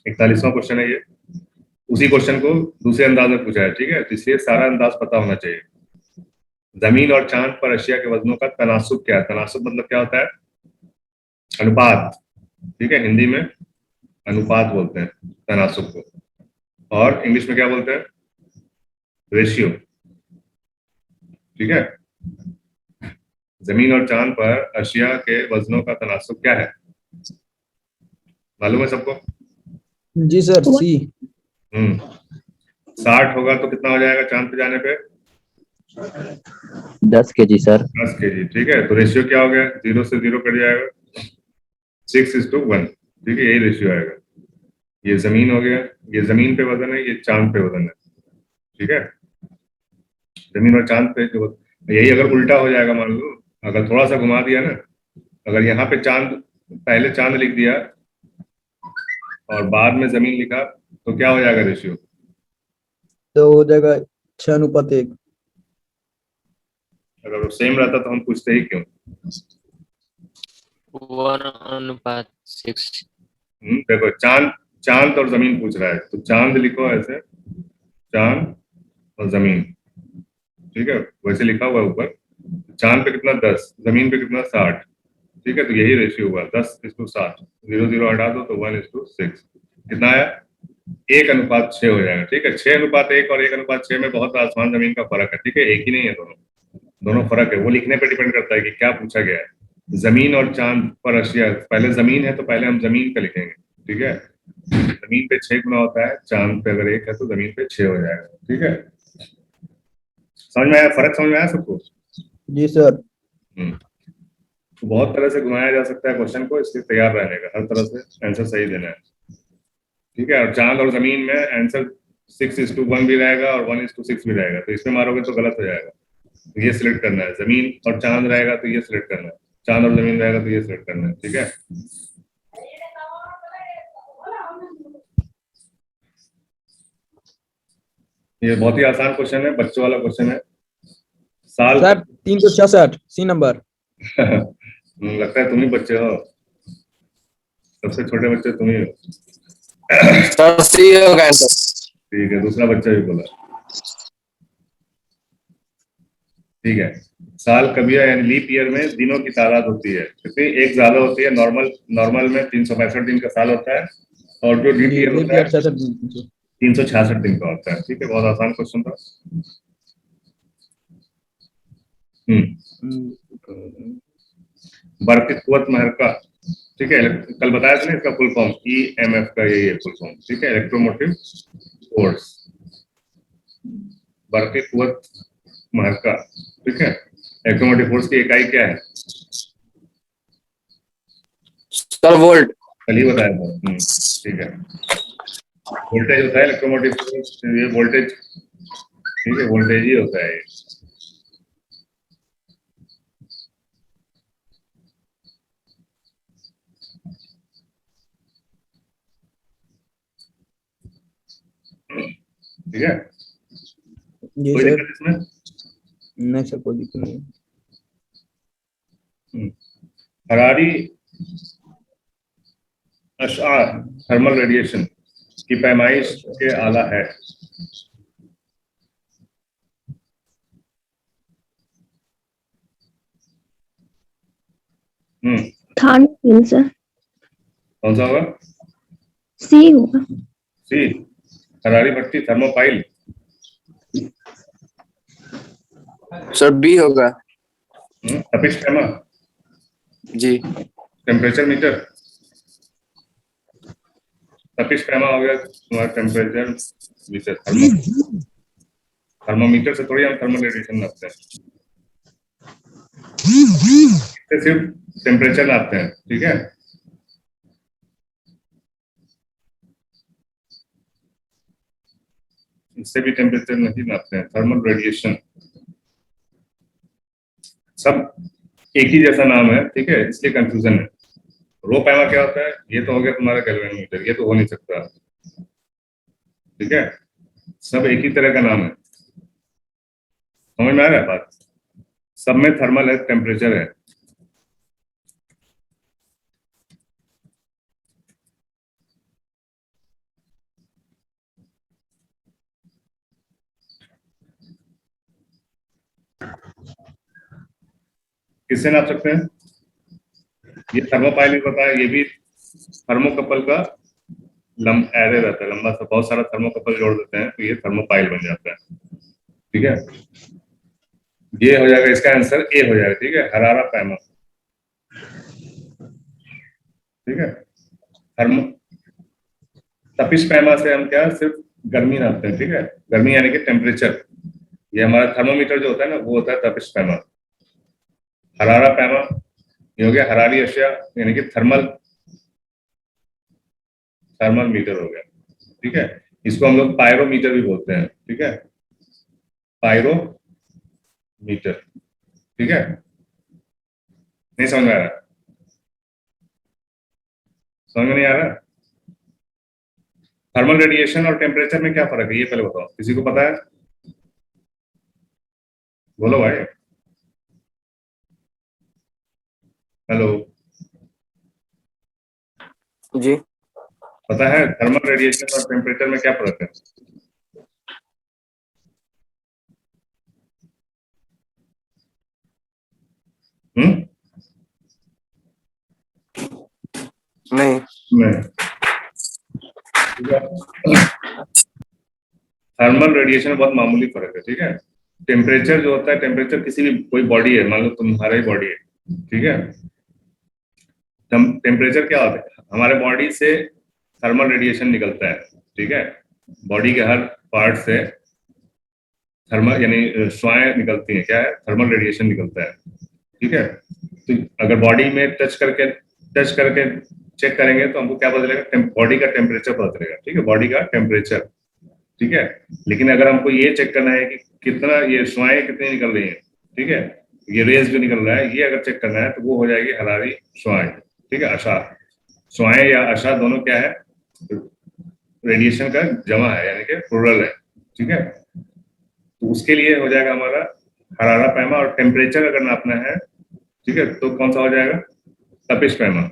41वां question है ये। उसी क्वेश्चन को दूसरे अंदाज में पूछा है, ठीक है, तो इसलिए सारा अंदाज पता होना चाहिए। जमीन और चांद पर अशिया के वजनों का तनासुब क्या है? तनासुब मतलब क्या होता है? अनुपात, ठीक है, हिंदी में अनुपात बोलते हैं तनासुब को, और इंग्लिश में क्या बोलते हैं? रेशियो, ठीक है। जमीन और चांद पर अशिया के वजनों का तनासुब क्या है? मालूम है सबको? जी सर, सी। 60 होगा तो कितना हो जाएगा चांद पे जाने पे? 10 kg सर। 10 kg, ठीक है। तो रेशियो क्या हो गया? 0 से 0 कट जाएगा, 6:1, ठीक है, यही रेशियो आएगा। ये जमीन हो गया, ये जमीन पे वजन है, ये चांद पे वजन है, ठीक है। जमीन और चांद पे जो, यही अगर उल्टा हो जाएगा, मान लो अगर थोड़ा सा घुमा दिया ना, अगर यहाँ पे चांद, पहले चांद लिख दिया और बाद में जमीन लिखा, तो क्या हो जाएगा रेशियो? तो हो जाएगा 6:1। अगर वो सेम रहता तो हम पूछते ही क्यों? 1:6। देखो, चांद चांद और जमीन पूछ रहा है, तो चांद लिखो ऐसे, चांद और जमीन, ठीक है, वैसे लिखा हुआ है ऊपर। चांद पे कितना? 10, जमीन पे कितना? 60, ठीक है, तो यही रेशियो हुआ, 10:60। 0 0 हटा दो तो 1:6। कितना आया? 1:6 हो जाएगा, ठीक है। 6:1 और 1:6 में बहुत आसमान जमीन का फर्क है, ठीक है, एक ही नहीं है, दोनों दोनों फर्क है। वो लिखने पे डिपेंड करता है कि क्या पूछा गया है। जमीन और चांद पर अशिया, पहले जमीन है तो पहले हम जमीन का लिखेंगे, ठीक है। जमीन पे 6 गुना होता है, चांद पे अगर 1 है तो जमीन पे 6 हो जाएगा, ठीक है। समझ में आया? फर्क समझ में आया सबको? जी सर। तो बहुत तरह से घुमाया जा सकता है क्वेश्चन को, इसलिए तैयार रहने का, हर तरह से आंसर सही देना है, ठीक है। और चांद और जमीन में आंसर 6:1 भी रहेगा और 1:6 भी रहेगा, तो इसमें मारोगे तो गलत हो जाएगा। तो ये सिलेक्ट करना है, जमीन और चांद रहेगा तो ये सिलेक्ट करना है, चांद और जमीन रहेगा तो ये सिलेक्ट करना है, ठीक है। ये बहुत ही आसान क्वेश्चन है, बच्चों वाला क्वेश्चन है। साल सर 366, सी नंबर। लगता है तुम ही बच्चे हो, सबसे छोटे बच्चे तुम ही हो। सर सी होगा आंसर। ठीक है, दूसरा बच्चा भी बोला, ठीक है। साल कबिया यानी लीप ईयर में दिनों की तादाद होती है कितनी? एक ज्यादा होती है। नॉर्मल नॉर्मल में 365 दिन का साल होता है, और जो लीप ईयर होता है 366 दिन का होता है, ठीक है। बहुत आसान क्वेश्चन था। बरक़ी कुव्वत महर का, ठीक है, कल बताया था ना इसका फुल फॉर्म, EMF का यही है फुल फॉर्म, ठीक है, इलेक्ट्रोमोटिव फोर्स। बरक़ी कुव्वत महर का, ठीक है, इलेक्ट्रोमोटिव फोर्स की इकाई क्या है? Sir volt. कल ही बताया था, ठीक है। वोल्टेज होता है इलेक्ट्रोमोटिव फोर्स, ये वोल्टेज, ठीक है, वोल्टेज ही होता है ये। ठीक है, कोई दिक्कत इसमें? नहीं सर, कोई दिक्कत नहीं। हरारी अशआ थर्मल रेडिएशन की पैमाइश के आला है। सर कौन सा होगा? सी होगा। सी, हरारी भट्टी थर्मोपाइल। सर बी होगा। तपिश पैमा जी। टेम्परेचर मीटर, तपिश पैमा हो गया तुम्हारा टेम्परेचर मीटर। थर्मोमीटर से थोड़ी हम थर्मल रेडिएशन नापते हैं, इससे सिर्फ टेम्परेचर नापते हैं, ठीक है। इससे भी टेम्परेचर नहीं नापते हैं, थर्मल रेडिएशन। सब एक ही जैसा नाम है, ठीक है, इसलिए कंफ्यूजन है। रो पैमा क्या होता है? ये तो हो गया तुम्हारा कैल्विनोमीटर, ये तो हो नहीं सकता, ठीक है। सब एक ही तरह का नाम है, समझ में आ रहा है बात? सब में थर्मल है, टेम्परेचर है। किससे नाप सकते हैं? ये थर्मोपाइल भी पता है, ये भी थर्मोकपल का एरे रहता है, लंबा सा, बहुत सारा थर्मोकपल जोड़ देते हैं तो ये थर्मोपाइल बन जाता है। ठीक है, ये हो जाएगा, इसका आंसर ए हो जाएगा। ठीक है, हरारा पैमा। ठीक है, थर्मो तपिश पैमा से हम क्या सिर्फ गर्मी नापते हैं। ठीक है, गर्मी यानी कि टेम्परेचर। ये हमारा थर्मोमीटर जो होता है ना, वो होता है तपिश पैमा। हरारा पैमा ये हो गया हरारी अशिया, यानी कि थर्मल थर्मल मीटर हो गया। ठीक है, इसको हम लोग पायरोमीटर भी बोलते हैं। ठीक है, पायरोमीटर। ठीक है, नहीं समझ में आ रहा? समझ में नहीं आ रहा? थर्मल रेडिएशन और टेम्परेचर में क्या फर्क है, ये पहले बताओ, किसी को पता है? बोलो भाई। हेलो, जी। पता है थर्मल रेडिएशन और टेम्परेचर में क्या फर्क है? हम्म, नहीं। नहीं। थर्मल रेडिएशन में बहुत मामूली फर्क है। ठीक है, टेम्परेचर जो होता है, टेम्परेचर किसी भी कोई बॉडी है, मान लो तुम्हारा ही बॉडी है। ठीक है, टेम्परेचर क्या होता है, हमारे बॉडी से थर्मल रेडिएशन निकलता है। ठीक है, बॉडी के हर पार्ट से थर्मल यानी श्वाएं निकलती हैं, क्या है, थर्मल रेडिएशन निकलता है। ठीक है, तो अगर बॉडी में टच करके चेक करेंगे तो हमको क्या पता चलेगा, बॉडी का टेम्परेचर पता चलेगा। ठीक है, बॉडी का टेम्परेचर। ठीक है, लेकिन अगर हमको ये चेक करना है कि कितना ये श्वाएं कितनी निकल रही हैं, ठीक है, ये रेस जो निकल रहा है, ये अगर चेक करना है तो वो हो जाएगी हरारी श्वाएं। ठीक है, आशा श्वाएं या आशा दोनों क्या है, रेडिएशन का जमा है, यानी कि प्लूरल है। ठीक है, तो उसके लिए हो जाएगा हमारा हरारा पैमा। और टेम्परेचर अगर नापना है, ठीक है, तो कौन सा हो जाएगा, तपिश पैमा।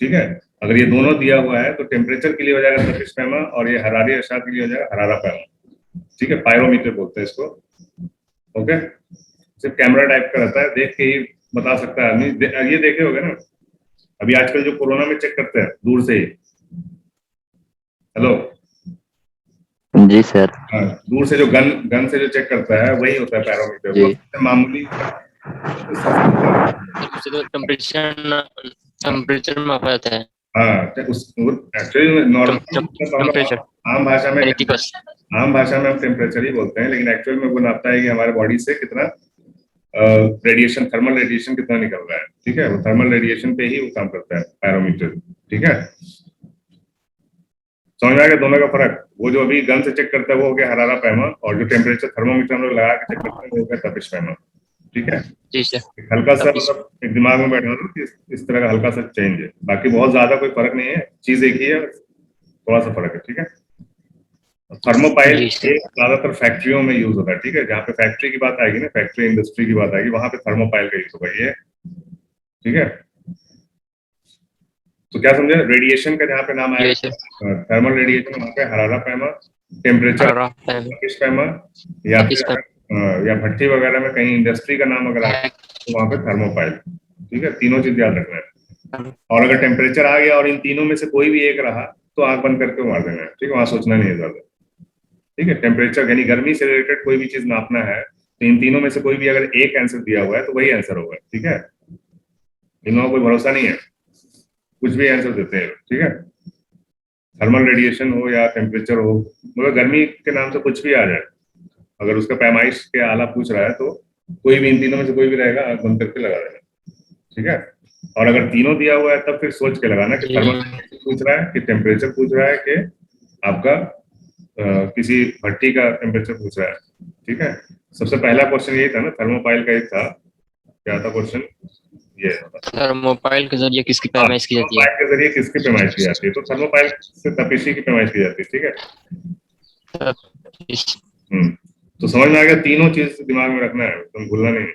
ठीक है, अगर ये दोनों दिया हुआ है तो टेम्परेचर के लिए हो जाएगा तपिश पैमा, और ये हरारी अशा के लिए हो जाएगा हरारा पैमा। ठीक है, पायरोमीटर बोलते हैं इसको। ओके, सिर्फ कैमरा टाइप का रहता है, देख के ही बता सकता है आदमी। ये देखे होगे ना, अभी आजकल जो कोरोना में चेक करते हैं दूर से ही। हेलो, जी सर। हाँ, दूर से जो गन गन से जो चेक करता है वही होता है पैरोमीटर। जी। वो मामूली उससे तो टेम्परेचर मापा जाता है। हाँ, एक्चुअली नॉर्मल टेम्परेचर आम भाषा में 80%। आम भाषा में हम टेम्परेचर ही बोलते हैं, लेकिन एक्चुअल में वो नापता है कि हमारे बॉडी से कितना रेडिएशन, थर्मल रेडिएशन कितना निकल रहा है। ठीक है, वो थर्मल रेडिएशन पे ही वो काम करता है, पैरोमीटर। ठीक है, समझ में आ गया दोनों का फर्क? वो जो अभी गन से चेक करता है वो हो गया हरारा पैमा, और जो टेम्परेचर थर्मोमीटर हम लोग लगा के चेक करते हैं वो हो गया तपिश पैमा। ठीक है, जी सर। हल्का सा तपिश। मतलब एक दिमाग में बैठा दो कि इस तरह का हल्का सा चेंज है, बाकी बहुत ज्यादा कोई फर्क नहीं है, चीज एक ही है, थोड़ा सा फर्क है। ठीक है, थर्मोपाइल जी ये सर। ज्यादातर फैक्ट्रियों में यूज होता है। ठीक है, जहाँ पे फैक्ट्री की बात आएगी ना, फैक्ट्री इंडस्ट्री की बात आएगी, वहां पे थर्मोपाइल का यूज होगा ये। ठीक है, तो क्या समझे, रेडिएशन का जहाँ पे नाम जी आएगा सर। थर्मल रेडिएशन, वहाँ पे हरारा पैमा, टेम्परेचर हरारा पैमा, तपिश पैमा, या तपिश फिर या भट्टी वगैरह में कहीं इंडस्ट्री का नाम अगर आ गया तो वहाँ पे थर्मोपाइल। ठीक है, तीनों चीज याद रखना है। और अगर टेम्परेचर आ गया और इन तीनों में से कोई भी एक रहा तो आंख बंद करके मार देना है। ठीक है, वहां सोचना नहीं है ज्यादा। ठीक है, टेम्परेचर यानी गर्मी से रिलेटेड कोई भी चीज नापना है तो इन तीनों में से कोई भी अगर एक आंसर दिया हुआ है तो वही आंसर होगा। ठीक है, इनमें कोई भरोसा नहीं है, कुछ भी आंसर देते हैं। ठीक है, थर्मल रेडिएशन हो या टेम्परेचर हो, मगर गर्मी के नाम से कुछ भी आ जाए, अगर उसका पैमाइश के आला पूछ रहा है तो कोई भी इन तीनों में से कोई भी रहेगा, आंख बंद करके लगा देना। ठीक है, और अगर तीनों दिया हुआ है तब फिर सोच के लगाना कि थर्मल पूछ रहा है कि टेम्परेचर पूछ रहा है कि आपका किसी भट्टी का टेम्परेचर पूछ रहा है। ठीक है, सबसे पहला क्वेश्चन यही था ना, थर्मोपाइल का ही था। क्या था क्वेश्चन, ये थर्मोपाइल के जरिए किसकी पैमाइश की जाती है? थर्मोपाइल के जरिए किसकी पैमाइश की जाती है, तो थर्मोपाइल से तपिशी की पैमाइश की जाती है। ठीक है, तपिश। तो समझ में आ गया, तीनों चीज दिमाग में रखना है, तुम भूलना नहीं।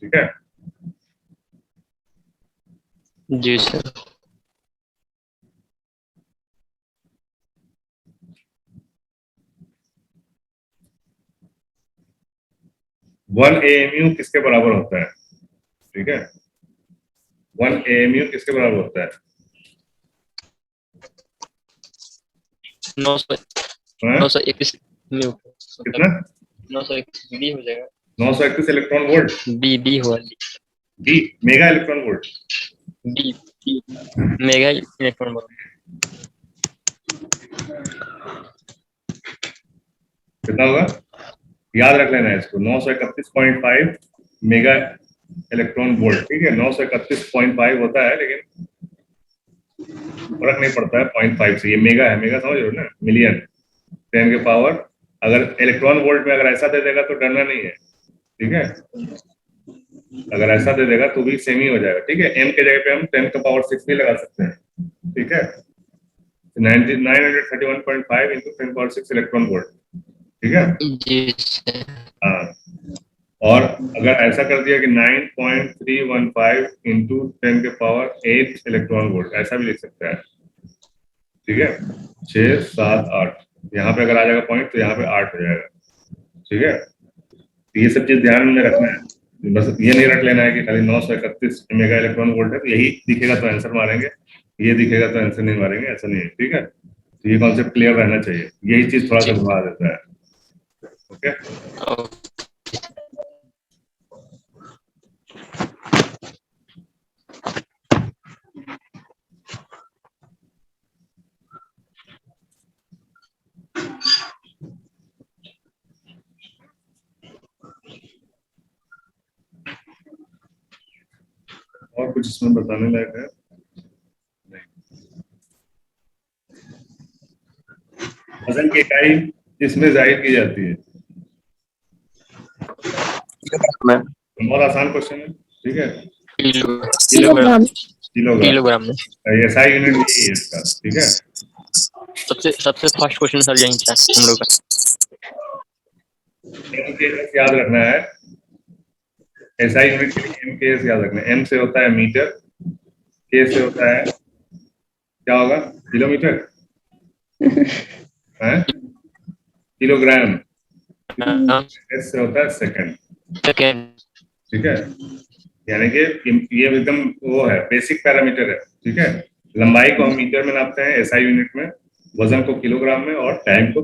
ठीक है, जी सर। 1 AMU किसके बराबर होता है? ठीक है, 1 AMU किसके बराबर होता है? 900 हाँ? 921 न्यू कितना? 921 बी हो जाएगा 931 इलेक्ट्रॉन वोल्ट। बी हुआ B mega electron volt. B mega electron volt कितना होगा? याद रख लेना है इसको, 931.5 मेगा इलेक्ट्रॉन वोल्ट। ठीक है, 931.5 होता है, लेकिन फर्क नहीं पड़ता है 0.5 से। ये मेगा है, मेगा समझ रहे हो ना, मिलियन 10 के पावर। अगर इलेक्ट्रॉन वोल्ट में अगर ऐसा दे देगा तो डरना नहीं है, ठीक है। अगर ऐसा दे देगा तो भी सेम ही हो जाएगा, ठीक है। m के जगह पे हम 10 का पावर 6 भी लगा सकते हैं, ठीक है। 931.5 इंटू 10 पावर 6 इलेक्ट्रॉन वोल्ट, ठीक है। जी सर हाँ, और अगर ऐसा कर दिया कि 9.315 इंटू 10 के पावर 8 इलेक्ट्रॉन वोल्ट, ऐसा भी लिख सकता है, ठीक है। 6 7 8, यहाँ पे अगर आ जाएगा पॉइंट तो यहाँ पे 8 हो जाएगा, ठीक है। तो ये सब चीज ध्यान में रखना है, बस ये नहीं रख लेना है कि खाली 931 मेगा इलेक्ट्रॉन वोल्ट है तो यही दिखेगा तो आंसर मारेंगे, ये दिखेगा तो आंसर नहीं मारेंगे, ऐसा नहीं है, ठीक है। तो ये कॉन्सेप्ट क्लियर रहना चाहिए, यही चीज थोड़ा सा घुमा देता है, ओके। और कुछ इसमें बताने लायक है? वजन की इकाई इसमें जाहिर की जाती है। मैम बहुत आसान क्वेश्चन है, ठीक है। किलोग्राम किलोग्राम, किलोग्राम में SI यूनिट यही है इसका, ठीक है। सबसे फर्स्ट क्वेश्चन सर यही था हम लोग का। MKS याद रखना है, SI यूनिट के लिए MKS याद रखना है। M से होता है मीटर, K से होता है क्या होगा? किलोमीटर है, किलोग्राम। S से होता है सेकंड, सेकेंड ठीक है। यानी कि ये एकदम वो है, बेसिक पैरामीटर है, ठीक है। लंबाई को हम मीटर में नापते हैं SI यूनिट में, वजन को किलोग्राम में, और टाइम को,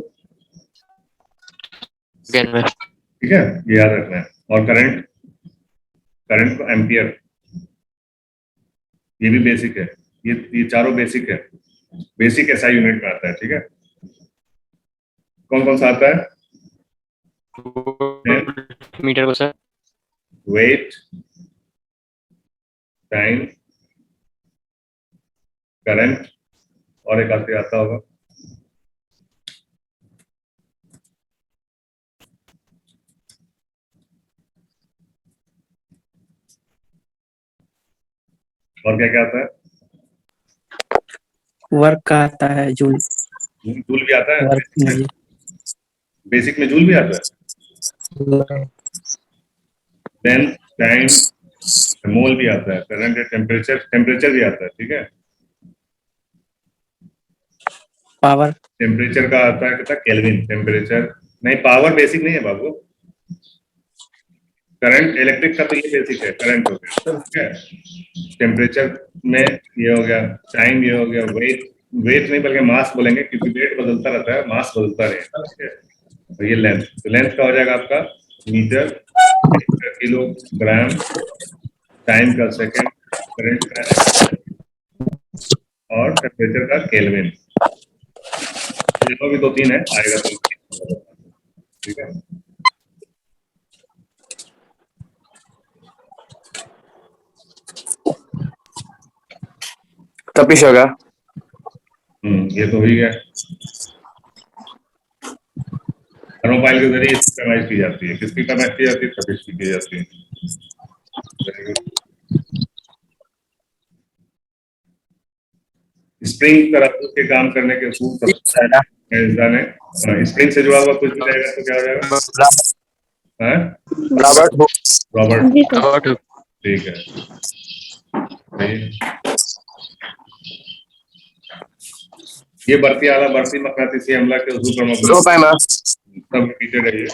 में ठीक है, ये याद रखना है। और करंट को एम्पियर, ये भी बेसिक है, ये चारों बेसिक है, बेसिक SI यूनिट में आता है, ठीक है। कौन कौन सा आता है? मीटर को सर वेट, टाइम, करंट, और एक आते आता होगा और क्या क्या आता है? वर्क का आता है, जूल जूल भी आता है, वर्क बेसिक में जूल भी आता है। देन टाइम, मोल भी आता है, करंट, टेम्परेचर भी आता है, ठीक है। पावर टेम्परेचर का आता है कितना? केल्विन। टेम्परेचर नहीं, पावर बेसिक नहीं है बाबू। करंट, इलेक्ट्रिक का तो ये बेसिक है, करंट हो गया, ठीक है। टेम्परेचर में ये हो गया, टाइम ये हो गया, वेट नहीं बल्कि मास बोलेंगे, क्योंकि वेट बदलता रहता है, मास बदलता रहेगा, ठीक है। और ये लेंथ, तो लेंथ का हो जाएगा आपका मीटर, किलोग्राम, टाइम का सेकंड, करंट का, और टेम्परेचर का केल्विन। भी 2-3 है, आएगा तो, ठीक है। तपिश होगा। ये तो हो ही गया। थर्मोपाइल के जरिए इसकी पैमाइश की जाती है, किसकी पैमाइश की जाती है? तपिश की जाती है। स्प्रिंग तरह के काम करने के सूत्र जाने, स्प्रिंग से जुड़ा हुआ कुछ भी रहेगा तो क्या हो जाएगा? रॉबर्ट, जी सर ठीक है। ये बढ़ती आला बढ़ती मकनातीसी हमला के उसूल पर मबनी सब रिपीटेड है ये।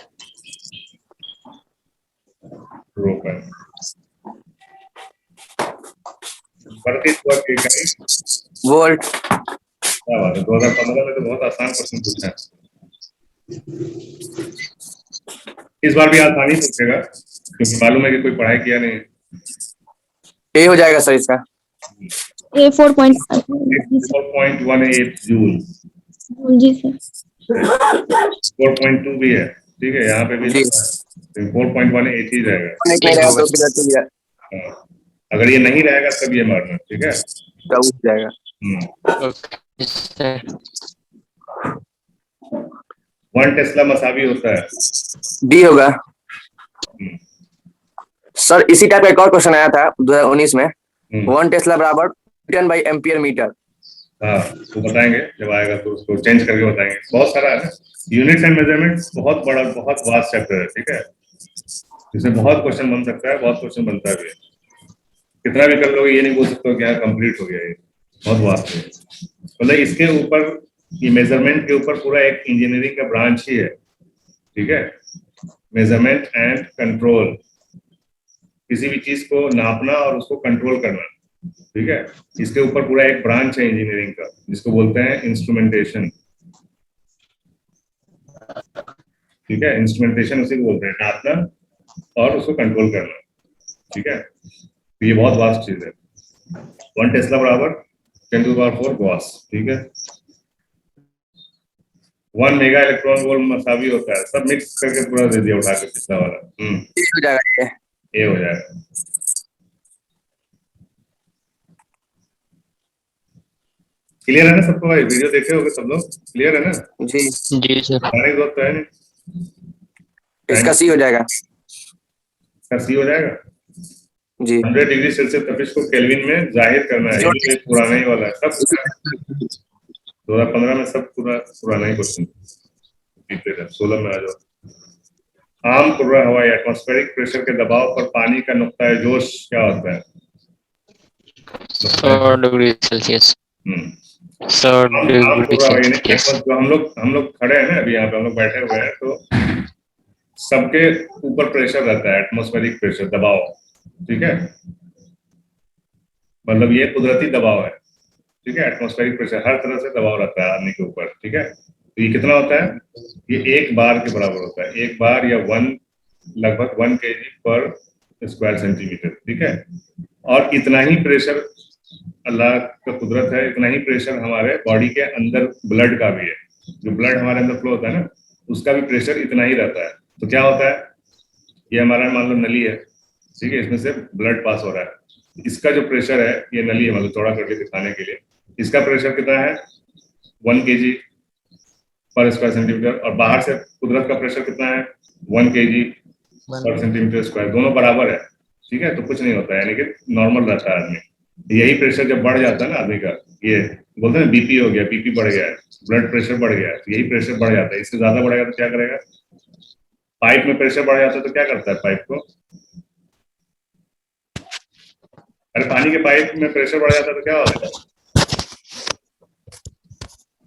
ड्रॉप है। वर्टिस वर्क इकाई वोल्ट। क्या बात है, 2015 में तो बहुत आसान क्वेश्चन पूछा है। इस बार भी आसानी पूछेगा क्योंकि मालूम है कि कोई पढ़ाई किया नहीं है। ए हो जाएगा सर इसका। ए 4.5 4.18 जूल। जी सर। 4.2 भी है, ठीक है, यहाँ पे भी जी। 4.18 ही रहेगा। नहीं रहेगा तो फिर तो ये हाँ, अगर ये नहीं रहेगा तब ये मारना, ठीक है। तब उठ जाएगा। Okay sir. 1 टेस्ला मसावी होता है। डी होगा। हम्म, सर इसी टाइप का एक और क्वेश्चन आया था 2019 में। हम्म, 1 टेस्ला बराबर न्यूटन बाई एम्पियर मीटर। हाँ, वो बताएंगे जब आएगा तो उसको चेंज करके बताएंगे। बहुत सारा है ना, यूनिट्स एंड मेजरमेंट्स बहुत बड़ा, बहुत वास्ट चैप्टर है, ठीक है। इसमें बहुत क्वेश्चन बन सकता है, बहुत क्वेश्चन बनता भी है। कितना भी कर लोगे ये नहीं बोल सकते हो कि हाँ कंप्लीट हो गया, ये बहुत वास्ट है। मतलब इसके ऊपर, ये मेजरमेंट के ऊपर पूरा एक इंजीनियरिंग का ब्रांच ही है, ठीक है। मेजरमेंट एंड कंट्रोल, किसी भी चीज को नापना और उसको कंट्रोल करना, ठीक है। इसके ऊपर पूरा एक ब्रांच है इंजीनियरिंग का जिसको बोलते हैं इंस्ट्रूमेंटेशन, ठीक है। इंस्ट्रूमेंटेशन उसी को बोलते हैं, नापना और उसको कंट्रोल करना, ठीक है। तो ये बहुत वास्ट चीज है। 1 टेस्ला बराबर 10⁴ गॉस, ठीक है। 1 मेगा इलेक्ट्रॉन वोल्ट मसावी होता है। सब मिक्स करके पूरा दे दिया उठा के पिछला वाला। ए हो जाएगा। ए हो जाएगा। क्लियर है ना सबको भाई? वीडियो देखे होगे सब लोग, क्लियर है ना? जी जी सर। सारे जरूरत तो है नहीं। इसका सी हो जाएगा। इसका सी हो जाएगा। जी 100 डिग्री सेल्सियस तपिश को केल्विन में जाहिर करना है। ये पुराना ही वाला है, सब 2015 में सब पूरा पुराना ही क्वेश्चन पीते थे। 16 में आ जाओ। आम कुर्रा हवाई एटमॉस्फेरिक प्रेशर के दबाव पर पानी का नुक्ता जोश क्या होता है? 100 डिग्री सेल्सियस। 100 आम डिग्री कुर्रा हवाई सेल्सियस। जो हम लोग खड़े हैं ना अभी यहाँ पे, हम लोग बैठे हुए हैं, तो सबके ऊपर प्रेशर रहता है, एटमॉस्फेरिक प्रेशर, दबाव, ठीक है। मतलब ये कुदरती दबाव है, ठीक है। एटमॉस्फेरिक प्रेशर हर तरह से दबाव रहता है आदमी के ऊपर, ठीक है। तो ये कितना होता है? ये 1 बार के बराबर होता है। 1 बार या लगभग 1 kg पर स्क्वायर सेंटीमीटर, ठीक है। और इतना ही प्रेशर अल्लाह का कुदरत है, इतना ही प्रेशर हमारे बॉडी के अंदर ब्लड का भी है। जो ब्लड हमारे अंदर फ्लो होता है ना, उसका भी प्रेशर इतना ही रहता है। तो क्या होता है, ये हमारा मान लो नली है, ठीक है, इसमें से ब्लड पास हो रहा है। इसका जो प्रेशर है, ये नली है, मतलब चौड़ा करके दिखाने के लिए, इसका प्रेशर कितना है? 1 kg पर स्क्वायर सेंटीमीटर। और बाहर से कुदरत का प्रेशर कितना है? 1 kg पर सेंटीमीटर स्क्वायर। दोनों बराबर है, ठीक है। तो कुछ नहीं होता है, यानी कि नॉर्मल रहता है आदमी। यही प्रेशर जब बढ़ जाता है ना आदमी का, ये बोलते हैं बीपी हो गया, बीपी बढ़ गया है, ब्लड प्रेशर बढ़ गया है, तो यही प्रेशर बढ़ जाता है। इससे ज्यादा बढ़ेगा तो क्या करेगा? पाइप में प्रेशर बढ़ जाता है तो क्या करता है पाइप को? अरे पानी के पाइप में प्रेशर बढ़ जाता है तो क्या होता है?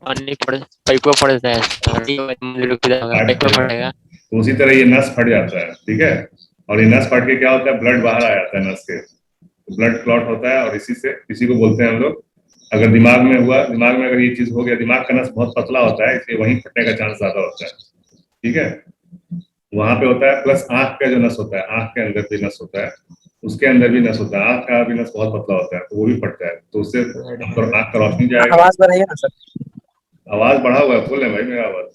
पानी पाइप में पड़ता है, पाइप में पड़ेगा। तो उसी तरह ये नस फट जाता है, ठीक है। और ये नस फट के क्या होता है? ब्लड बाहर आ जाता है नस के, तो ब्लड क्लॉट होता है। और इसी को बोलते हैं हम लोग, अगर दिमाग में हुआ, दिमाग में अगर ये चीज हो गया, दिमाग का नस बहुत पतला होता है, इसलिए वहीं फटने का चांस ज्यादा होता है, ठीक है। वहां पे होता है। प्लस आंख का जो नस होता है, आंख के अंदर भी नस होता है, उसके अंदर भी नस होता है, आंख का भी नस बहुत पतला होता है, तो वो भी फटता है। तो उससे आंख का रोशनी जाएगा। आवाज बढ़ाइए ना सर। आवाज बढ़ा हुआ है, फुल है भाई मेरा आवाज।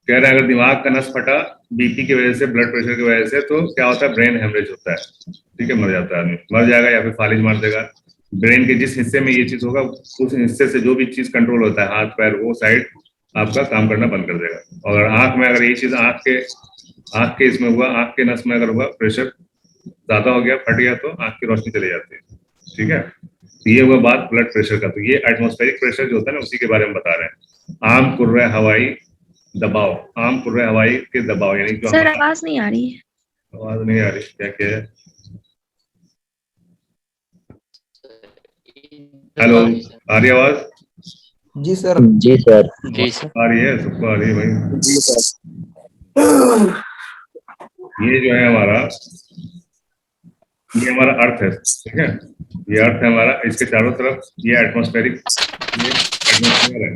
कह रहे हैं अगर दिमाग का नस फटा बीपी की वजह से, ब्लड प्रेशर की वजह से, तो क्या होता है? ब्रेन हेमरेज होता है, ठीक है। मर जाता है आदमी, मर जाएगा या फिर फालिज मार देगा। ब्रेन के जिस हिस्से में ये चीज होगा, उस हिस्से से जो भी चीज कंट्रोल होता है, हाथ पैर, वो साइड आपका काम करना बंद कर देगा। और आंख में अगर ये चीज आंख के इसमें हुआ, आंख के नस में अगर हुआ, प्रेशर ज्यादा हो गया, फट गया, तो आंख की रोशनी चली जाती है, ठीक है। तो ये हुआ बात ब्लड प्रेशर का। तो ये एटमॉस्फेरिक प्रेशर जो होता है ना, उसी के बारे में बता रहे हैं। आम कुर्रा हवाई दबाव, आम कुर्रा हवाई के दबाव, यानी कि सर आवाज नहीं आ रही है। आवाज नहीं आ रही, क्या है? हेलो, आ रही आवाज? जी सर। जी सर। जी सर। आ रही है, सबको आ रही है भाई। जी सर। ये जो है हमारा, ये हमारा अर्थ है, ठीक है, ये अर्थ है हमारा, इसके चारों तरफ ये एटमॉस्फेरिक, ये एटमॉस्फेयर है,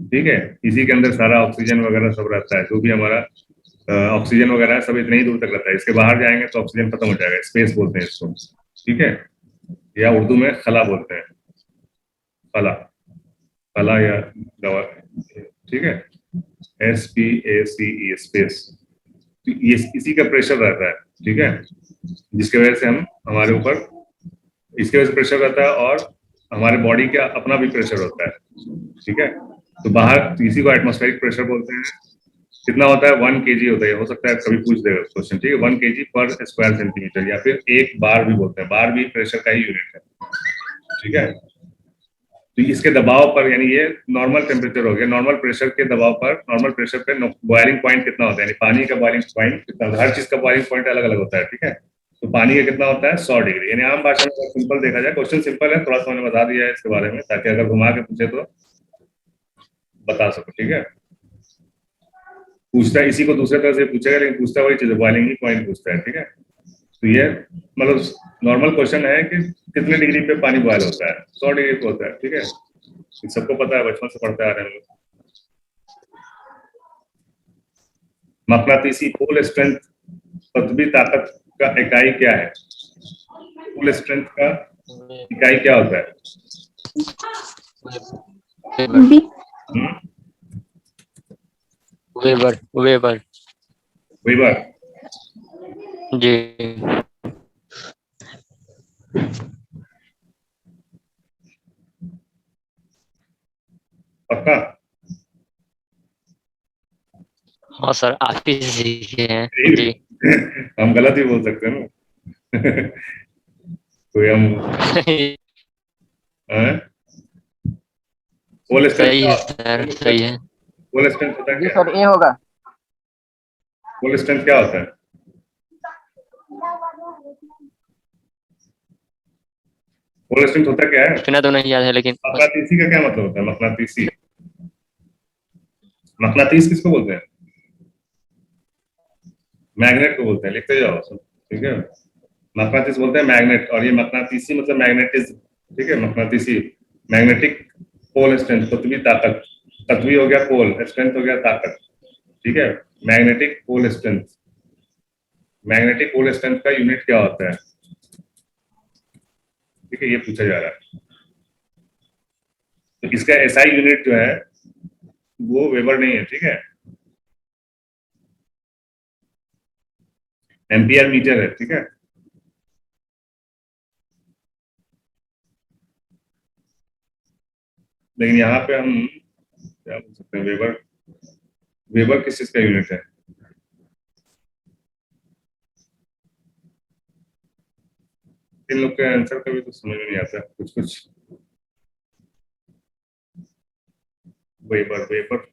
ठीक है। इसी के अंदर सारा ऑक्सीजन वगैरह सब रहता है, जो भी हमारा ऑक्सीजन वगैरह है सब इतने ही दूर तक रहता है। इसके बाहर जाएंगे तो ऑक्सीजन खत्म हो जाएगा, स्पेस बोलते हैं इसको, ठीक है, या उर्दू में खला बोलते हैं, खला, खला या दवा, ठीक है, SPACE, स्पेस। तो ये इसी का प्रेशर रहता है, ठीक है, जिसके वजह से हम हमारे ऊपर, इसके वजह से प्रेशर रहता है, और हमारे बॉडी का अपना भी प्रेशर होता है, ठीक है। तो बाहर इसी को एटमॉस्फेरिक प्रेशर बोलते हैं। कितना होता है? 1 kg होता है, हो सकता है कभी पूछ देगा क्वेश्चन, ठीक है, 1 kg पर स्क्वायर सेंटीमीटर, या फिर 1 बार भी बोलते हैं, बार भी प्रेशर का ही यूनिट है, ठीक है। तो इसके दबाव पर, यानी ये नॉर्मल टेम्परेचर हो गया, नॉर्मल प्रेशर के दबाव पर, नॉर्मल प्रेशर पे बॉइलिंग पॉइंट कितना होता है, यानी पानी का बॉइलिंग पॉइंट कितना होता है, हर चीज का बॉइलिंग पॉइंट अलग अलग होता है, ठीक है। तो पानी का कितना होता है? 100 डिग्री, यानी आम भाषा में सिंपल देखा जाए, क्वेश्चन सिंपल है, थोड़ा सा मैंने बता दिया है इसके बारे में, ताकि अगर घुमा के पूछे तो बता सको, ठीक है। पूछता है इसी को दूसरे तरह से पूछेगा, लेकिन पूछता वही चीज है, बॉइलिंग ही पॉइंट पूछता है, ठीक है। तो ये मतलब नॉर्मल क्वेश्चन है कि कितने डिग्री पे पानी बॉयल होता है? 100 डिग्री पे होता है, ठीक है, सबको पता है, बचपन से पढ़ते आ रहे हैं। मकनातीसी पुल स्ट्रेंथ, पृथ्वी ताकत का इकाई क्या है? पुल स्ट्रेंथ का इकाई क्या होता है? B weber, weber. वीबर। जी। पक्का? हाँ सर, आप ही सीखे हैं जी। हम गलत ही बोल सकते हैं ना। कोई हम पुल स्ट्रेंथ, सही है सर, सही है। पुल स्ट्रेंथ होता है जी क्या? सर, ये होगा। पुल स्ट्रेंथ क्या होता है? पुल स्ट्रेंथ होता क्या है? सुना तो नहीं याद है, लेकिन मकनातीसी का क्या मतलब होता है? मकनातीसी, मकनातीस किसको बोलते हैं? मैग्नेट को बोलते हैं, लिखते जाओ सब, ठीक है। मकनातीस बोलते हैं मैग्नेट, और ये मकनातीसी मतलब मैग्नेटिज्म, ठीक है, मकनातीसी, मैग्नेटिक पोल स्ट्रेंथ, पृथ्वी ताकत, पृथ्वी हो गया पोल, स्ट्रेंथ हो गया ताकत, ठीक है। Magnetic pole strength, magnetic pole strength का यूनिट क्या होता है? ठीक है, ये पूछा जा रहा है। तो इसका एसआई यूनिट जो है वो वेबर नहीं है, ठीक है, एम्पियर मीटर है, ठीक है। लेकिन यहाँ पे हम क्या बोल सकते हैं? वेबर, वेबर किस चीज का यूनिट है? इन लोग के आंसर कभी तो समझ में नहीं आता, कुछ कुछ। वेबर, वेबर,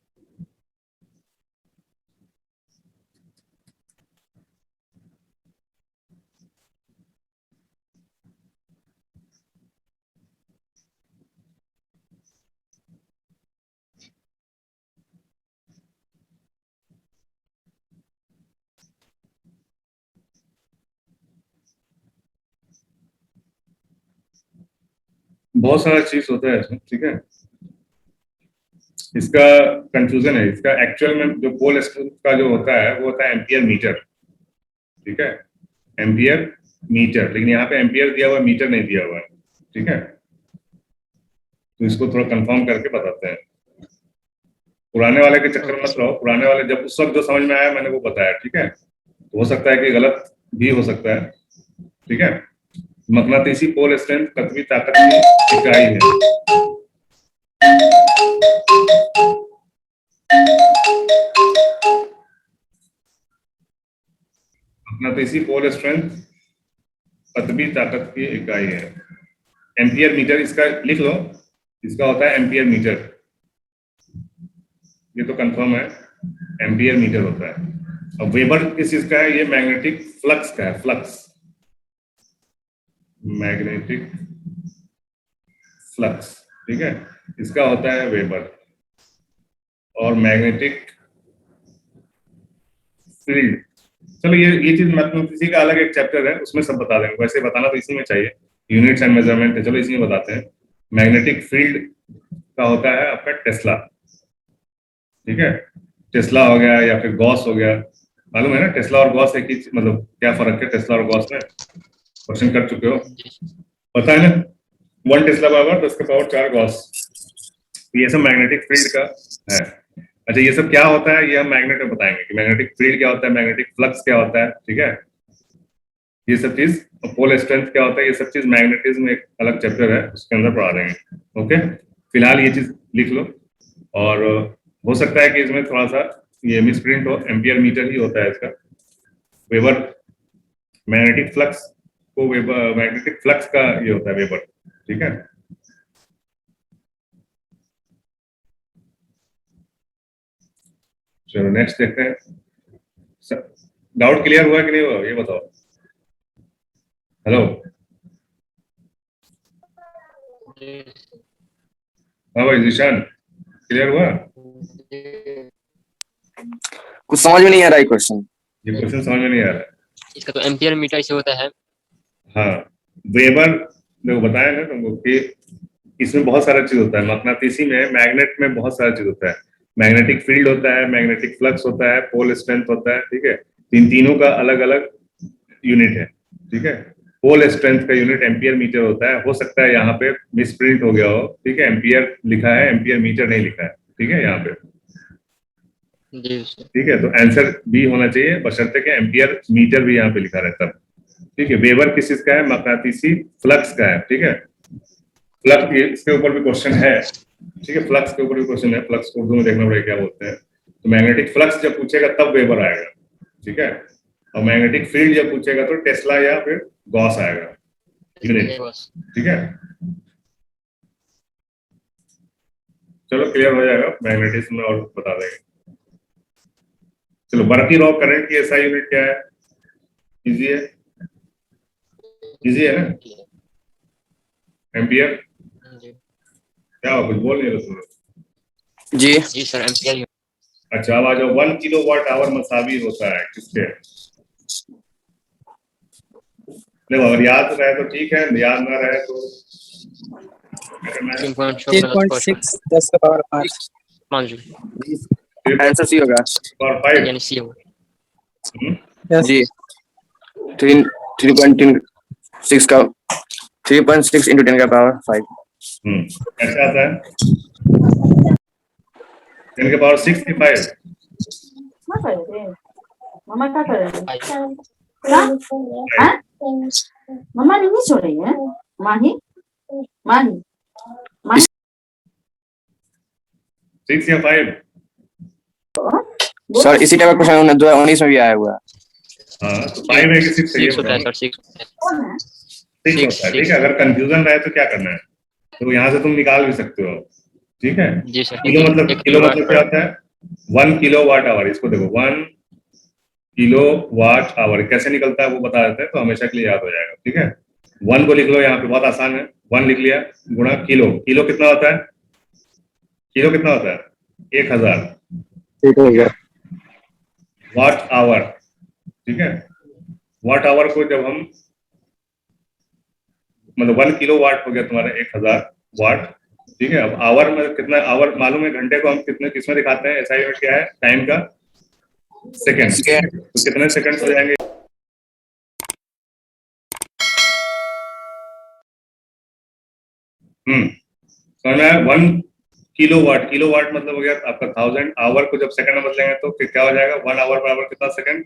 बहुत सारा चीज होता है इसमें, ठीक है। इसका कंफ्यूजन है, इसका एक्चुअल में जो पोल स्ट्रेंथ का जो होता है वो होता है एम्पियर मीटर, ठीक है, एम्पियर मीटर, लेकिन यहाँ पे एम्पियर दिया हुआ है, मीटर नहीं दिया हुआ है, ठीक है। तो इसको थोड़ा कंफर्म करके बताते हैं। पुराने वाले के चक्कर में मत रहो, पुराने वाले जब उस वक्त जो समझ में आया मैंने वो बताया, ठीक है। तो हो सकता है कि गलत भी हो सकता है, ठीक है। मकनातीसी पोल स्ट्रेंथ पृथ्वी ताकत की इकाई है। मकनातीसी पोल स्ट्रेंथ पृथ्वी ताकत की इकाई है। एम्पियर मीटर, इसका लिख लो, इसका होता है एम्पियर मीटर, ये तो कंफर्म है, एम्पियर मीटर होता है। अब वेबर किस चीज का है? ये मैग्नेटिक फ्लक्स का है, फ्लक्स, मैग्नेटिक फ्लक्स, ठीक है, इसका होता है वेबर। और मैग्नेटिक फील्ड, चलो ये चीज मैथमेटिक्स का अलग एक चैप्टर है, उसमें सब बता देंगे, वैसे बताना तो इसी में चाहिए, यूनिट्स एंड मेजरमेंट है, चलो इसी में बताते हैं। मैग्नेटिक फील्ड का होता है आपका टेस्ला, ठीक है, टेस्ला हो गया या फिर गॉस हो गया, मालूम है ना टेस्ला और गॉस एक ही मतलब क्या फर्क है टेस्ला और गॉस में, क्वेश्चन कर चुके हो, पता है ना, 1 टेस्ला बराबर 10 के पावर 4 गॉस, ये सब मैग्नेटिक फील्ड का है। अच्छा ये सब क्या होता है, ये हम मैग्नेट में बताएंगे कि मैग्नेटिक फील्ड क्या होता है, मैग्नेटिक फ्लक्स क्या होता है, ठीक है, ये सब चीज, पोल स्ट्रेंथ क्या होता है, ये सब चीज मैग्नेटिज्म एक अलग चैप्टर है, उसके अंदर पढ़ा देंगे। ओके, फिलहाल ये चीज लिख लो, और हो सकता है कि इसमें थोड़ा सा ये मिसप्रिंट हो, एम्पियर मीटर ही होता है इसका, वेबर मैग्नेटिक फ्लक्स को वेबर मैग्नेटिक फ्लक्स का ये होता है वेबर, ठीक है। चलो नेक्स्ट देखते हैं, डाउट क्लियर हुआ कि नहीं हुआ ये बताओ। हेलो, हाँ भाई जीशान, क्लियर हुआ? कुछ समझ में नहीं आ रहा है क्वेश्चन। ये क्वेश्चन समझ में नहीं आ रहा है। इसका तो एम्पियर मीटर से होता है। हाँ, वेबर देखो बताया ना तुमको कि इसमें बहुत सारा चीज होता है, मकनातीसी में मैग्नेट में बहुत सारा चीज होता है, मैग्नेटिक फील्ड होता है, मैग्नेटिक फ्लक्स होता है, पोल स्ट्रेंथ होता है, ठीक है, इन तीनों का अलग अलग यूनिट है, ठीक है। पोल स्ट्रेंथ का यूनिट एम्पियर मीटर होता है, हो सकता है यहाँ पे मिसप्रिंट हो गया हो, ठीक है, एम्पियर लिखा है, एम्पियर मीटर नहीं लिखा है, ठीक है यहाँ पे, जी सर। ठीक है, तो आंसर बी होना चाहिए, बशर्ते कि एम्पियर मीटर भी यहाँ पे लिखा रहता है, ठीक है। वेबर किस चीज का है, मकनातीसी फ्लक्स का है, ठीक है, फ्लक्स इसके ऊपर भी क्वेश्चन है, ठीक है, फ्लक्स के ऊपर भी क्वेश्चन है, फ्लक्स को उर्दू में देखना पड़ेगा क्या बोलते हैं, तो मैग्नेटिक फ्लक्स जब पूछेगा तब वेबर आएगा, ठीक है, और मैग्नेटिक फील्ड जब पूछेगा तो टेस्ला या फिर गॉस आएगा, ठीक है। चलो क्लियर हो जाएगा, मैग्नेटिज्म में और बता देंगे। चलो, बर्की रॉ करंट की एसआई यूनिट क्या है, इजी है, इजी है ना, एम्पियर, क्या हो कुछ बोल नहीं रहे तुम? जी सर, एम्पियर। अच्छा अब आ जाओ, 1 किलोवाट आवर मसावी होता है किसके, देखो अगर याद रहे तो ठीक है, याद ना रहे तो 3.6 10 का पावर 5 आंसर सी होगा। और 5 यानी सी होगा। जी 3.6 का 3.6 into 10 का पावर 5। कैसे आता है, 10 के पावर 6 की 5, मम्मा क्या कर रहे हैं? हाँ? मम्मा नहीं सो रही है? माही 6 या 5, सर इसी टाइप का क्वेश्चन 2019 में भी आया हुआ है। हाँ तो 5 है कि 6 है, 6 होता है सर, 6 6 होता है, ठीक है। अगर कंफ्यूजन रहे तो क्या करना है, तो यहाँ से तुम निकाल भी सकते हो, ठीक है। जी सर। किलो मतलब क्या होता है, 1 किलोवाट आवर, इसको देखो 1 किलोवाट आवर कैसे निकलता है वो बता देते हैं, तो हमेशा के लिए याद हो जाएगा, ठीक है। 1 को लिख लो यहाँ पे, बहुत आसान है, 1 लिख लिया, गुणा किलो, किलो कितना होता है, किलो कितना होता है 1000, वाट आवर, ठीक है, वाट आवर को जब हम मतलब 1 किलो वाट हो गया तुम्हारा 1000 वाट, ठीक है। अब आवर में कितना, आवर मालूम है, घंटे को हम कितने किसमें दिखाते हैं, एसआई यूनिट क्या है, टाइम का सेकंड, तो कितने सेकंड हो जाएंगे, समझ में आया। 1 किलोवाट, किलोवाट मतलब हो गया आपका 1000, आवर को जब सेकंड में बदलेंगे तो फिर क्या हो जाएगा, 1 आवर बराबर कितना सेकंड,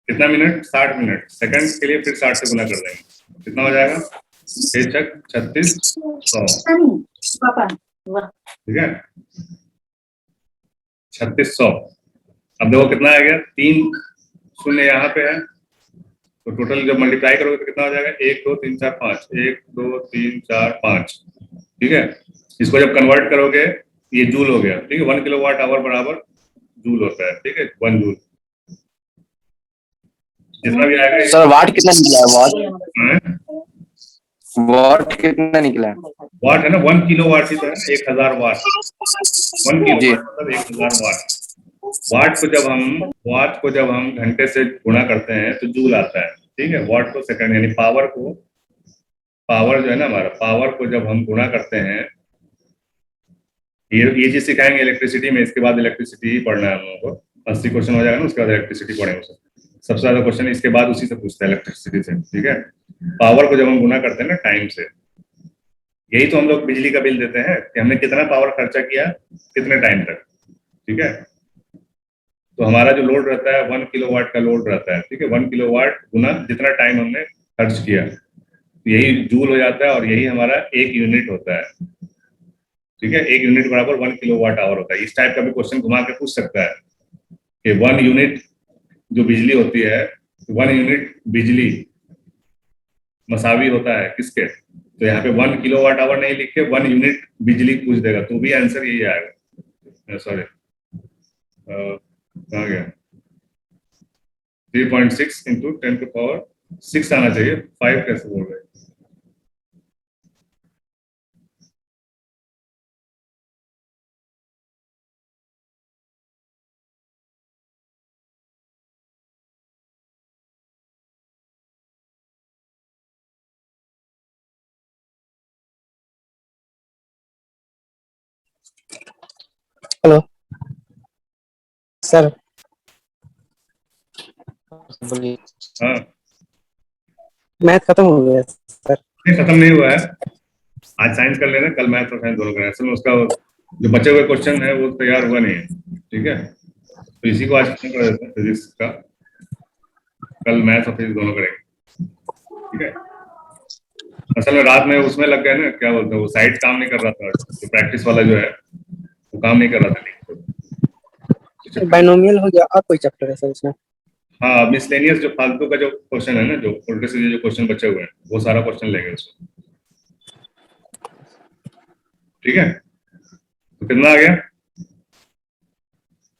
कितना मिनट, 60 मिनट, सेकंड के लिए फिर 60 से गुना कर देंगे, कितना हो जाएगा 3600, ठीक है 3600। अब देखो कितना आ गया, 3 शून्य यहाँ पे है, तो टोटल जब मल्टीप्लाई करोगे तो कितना हो जाएगा, 1 2 3 4 5, 1 2 3 4 5, ठीक है। इसको जब कन्वर्ट करोगे ये जूल हो गया, ठीक है, 1 किलोवाट आवर बराबर जूल होता है, ठीक है, 1 जूल, जितना भी आएगा। सर वाट कितना निकला है, वाट कितना निकला है, वाट है ना, 1 किलोवाट ही तो है, 1000 वाट, 1 किलो मतलब 1000 वाट, वाट को जब हम घंटे से गुणा करते हैं तो जूल आता है, ठीक है। वाट को सेकंड, यानी पावर जो है ना हमारा, पावर को जब हम गुणा करते हैं, ये चीज सिखाएंगे इलेक्ट्रिसिटी में, इसके बाद इलेक्ट्रिसिटी ही पढ़ना है हम लोगों को। 80 क्वेश्चन हो जाएगा ना, उसके बाद इलेक्ट्रिसिटी पढ़ेंगे। सबसे ज्यादा क्वेश्चन इसके बाद उसी से पूछता है, इलेक्ट्रिसिटी से, ठीक है। पावर को जब हम गुणा करते हैं ना टाइम से, यही तो हम लोग बिजली का बिल देते हैं कि हमने कितना पावर खर्चा किया कितने टाइम तक, ठीक है। तो हमारा जो लोड रहता है 1 किलोवाट का लोड रहता है, ठीक है। 1 किलोवाट गुना जितना टाइम हमने खर्च किया, यही जूल हो जाता है, और यही हमारा 1 यूनिट होता है, ठीक है। 1 यूनिट बराबर 1 किलोवाट आवर होता है। इस टाइप का भी क्वेश्चन घुमा के पूछ सकता है कि 1 यूनिट जो बिजली होती है, 1 यूनिट बिजली मसावी होता है किसके, तो यहाँ पे 1 किलोवाट आवर नहीं लिख के 1 यूनिट बिजली पूछ देगा, तो भी आंसर यही आएगा। सॉरी, कहाँ गया, 3.6 इंटू 10⁶ आना चाहिए, 5 कैसे बोल रहे हैं। Hello sir. बोलिए। हाँ, मैथ खत्म हो गया सर। नहीं खत्म नहीं हुआ है, आज साइंस कर लेना, कल मैथ और साइंस दोनों करें। असल में उसका जो बचे हुए क्वेश्चन है वो तैयार हुआ नहीं है, ठीक है। तो इसी को आज खत्म कर देते हैं, फिजिक्स का, कल मैथ और फिजिक्स दोनों करेंगे, ठीक है। असल में रात में उसमें लग गए ना, क्या बोलते हैं, वो साइट काम नहीं कर रहा था, तो प्रैक्टिस वाला जो है वो काम नहीं कर रहा था। बाइनोमियल हो गया, और कोई चैप्टर है सर इसमें? हाँ, मिसलेनियस जो फालतू का जो क्वेश्चन है ना, जो उल्टे सीधे जो क्वेश्चन बचे हुए हैं, वो सारा क्वेश्चन लेंगे उसमें, ठीक है। तो कितना आ गया,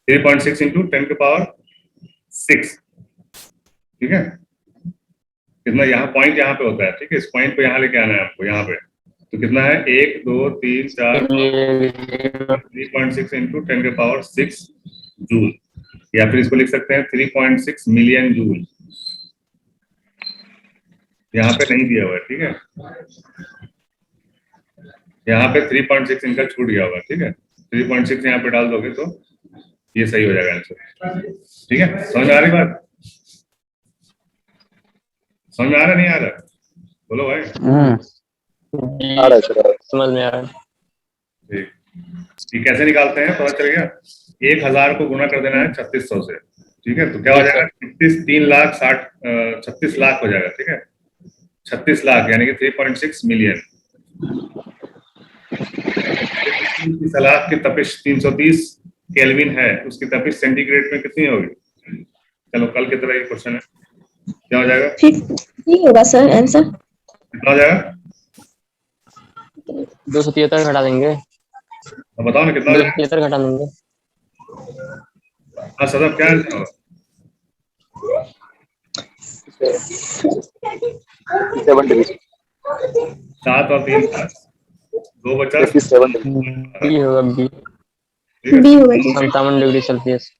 3.6 इंटू 10⁶, ठीक है। कितना, यहाँ पॉइंट यहाँ पे होता है, ठीक है। इस पॉइंट को यहाँ लेके आना है आपको, यहाँ पे। तो कितना है, 1 2 3 4 3.6 इंटू 10⁶ जूल, या फिर इसको लिख सकते हैं 3.6 मिलियन जूल। यहाँ पे नहीं दिया हुआ है, ठीक है। यहाँ पे 3.6 इनका छूट गया होगा, ठीक है। 3.6 यहाँ पे डाल दोगे तो ये सही हो जाएगा आंसर, ठीक है। समझ आ रही बात, समझ में आ रहा नहीं आ रहा, बोलो भाई। आ रहा है, समझ में आ रहा है। ठीक, ये कैसे निकालते हैं पता चल गया। 1000 को गुना कर देना है 3600 से, ठीक है। तो क्या हो जाएगा, 36 लाख हो जाएगा, ठीक है। 36 लाख यानी कि 3.6 मिलियन। सलाख की तपिश 330 केल्विन है, उसकी तपिश सेंटीग्रेड में कितनी होगी। चलो कल की तरह ये क्वेश्चन है, क्या हो जाएगा, 50 होगा सर आंसर। कितना हो जाएगा, 273 घटा देंगे, तो बताओ ना कितना हो जाएगा। 273 घटा देंगे। हाँ सदब, क्या आंसर होगा, 7 और 3 2 बचा, बी होगा, बी बी होगा जी। 57 डिग्री सेल्सियस।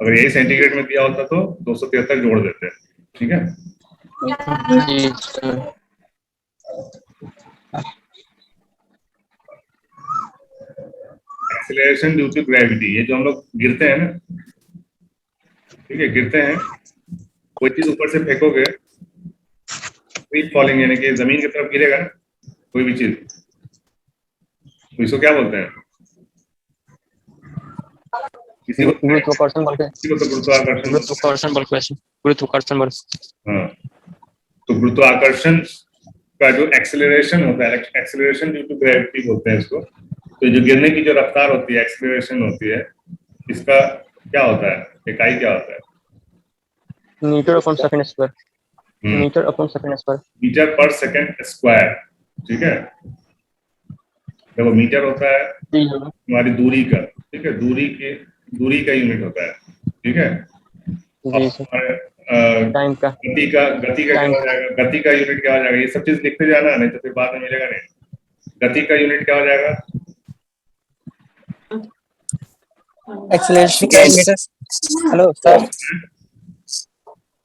अगर यही सेंटीग्रेड में दिया होता तो 273 जोड़ देते, ठीक है। जी sir. Acceleration due to gravity, ये जो हम लोग गिरते हैं ना, ठीक है, गिरते हैं, कोई चीज ऊपर से फेंकोगे, फ्री फॉलिंग यानी कि जमीन की तरफ गिरेगा ना कोई भी चीज, तो इसको क्या बोलते हैं, किसी को गुरुत्वाकर्षण बल, तो गुरुत्वाकर्षण। गुरुत्वाकर्षण बल क्वेश्चन, गुरुत्वाकर्षण बल। हाँ, तो गुरुत्वाकर्षण का जो एक्सेलरेशन होता है, एक्सेलरेशन ड्यू टू ग्रेविटी बोलते हैं इसको। तो जो गिरने की जो रफ्तार होती है, एक्सेलरेशन होती है, इसका क्या होता है, इकाई क्या होता है, metre upon second square, metre upon second square, metre पर सेकंड स्क्वायर, ठीक है। देखो मीटर होता है हमारी दूरी का, ठीक है, दूरी का यूनिट होता है, ठीक है। जी सर। टाइम का, गति का क्या हो जाएगा, गति का यूनिट क्या हो जाएगा, ये सब चीज लिखते जाना, नहीं तो फिर बाद में मिलेगा नहीं। गति का यूनिट क्या हो जाएगा, एक्सेलरेशन का मीटर, हेलो सर,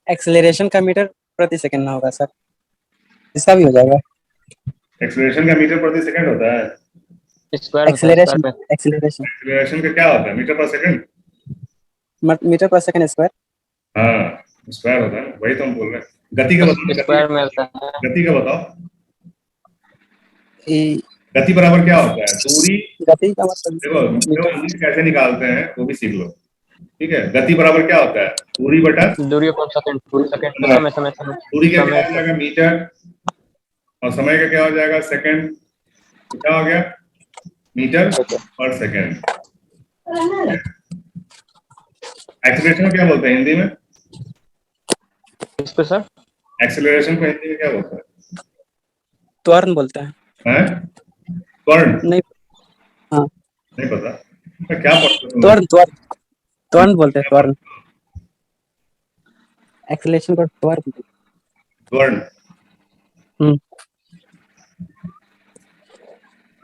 एक्सेलरेशन का मीटर प्रति सेकंड में होगा सर, इसका भी हो जाएगा। एक्सेलरेशन का मीटर प्रति सेकंड होता है। स्क्वायर होता है, एक्सेलरेशन स्क्वायर पे। एक्सेलरेशन एक्सेलरेशन का क्या होता है? मीटर पर सेकंड। मीटर पर सेकंड स्क्वायर। हाँ, स्क्वायर होता है ना, वही तो हम बोल रहे हैं। गति का बताओ, स्क्वायर में होता है। गति का बताओ। ई गति बराबर क्या होता है? दूरी। गति का मतलब देखो यूनिट कैसे निकालते हैं वो भी सीख लो, ठीक है। गति बराबर क्या होता है? दूरी बटा दूरी अपॉन सेकंड, सेकंड समय। समय समय समय दूरी का क्या समय हो जाएगा? मीटर। और समय का क्या हो जाएगा? सेकंड। तो क्या हो गया? मीटर पर सेकंड। एक्सेलरेशन को क्या बोलते हैं हिंदी में? इसको सर एक्सेलरेशन को हिंदी में क्या बोलते हैं? त्वरण बोलते हैं। हैं? त्वरण? नहीं, हाँ नहीं पता तो क्या पढ़ते हो तुम? त्वरण त्वरण त्वरण बोलते हैं, त्वरण। एक्सेलरेशन को त्वरण। त्वरण।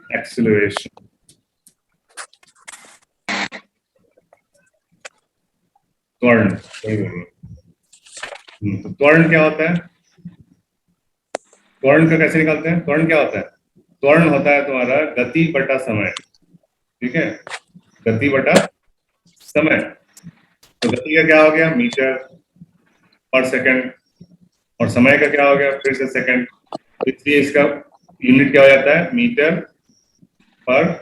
एक्सेलरेशन। त्वरण सही बोल रहे हो। तो त्वरण क्या होता है? त्वरण का कैसे निकालते हैं? त्वरण क्या होता है? त्वरण होता है तुम्हारा गति बटा समय, ठीक है। गति बटा समय। तो गति का क्या हो गया? मीटर पर सेकंड। और समय का क्या हो गया? फिर से सेकंड। इसलिए इसका यूनिट क्या हो जाता है? मीटर पर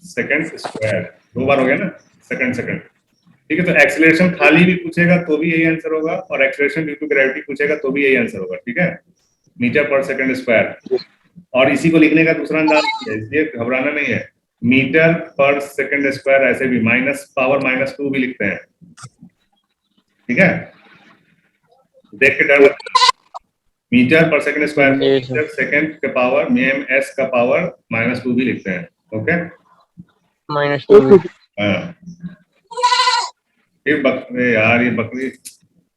सेकंड स्क्वायर। दो बार हो गया ना, सेकंड सेकंड, ठीक है। तो एक्सेलरेशन खाली भी पूछेगा तो भी यही आंसर होगा, और एक्सेलरेशन ड्यू टू ग्रेविटी पूछेगा तो भी यही आंसर होगा, ठीक है। मीटर पर सेकंड स्क्वायर। और इसी को लिखने का दूसरा अंदाज है, इसलिए घबराना नहीं है। मीटर पर सेकंड स्क्वायर ऐसे भी -2 भी लिखते हैं, ठीक है। देख के डर मत। मीटर पर सेकंड स्क्वायर को मीटर सेकंड के पावर में s का पावर -2 भी लिखते हैं, ओके। -2। हाँ, यार ये बकरी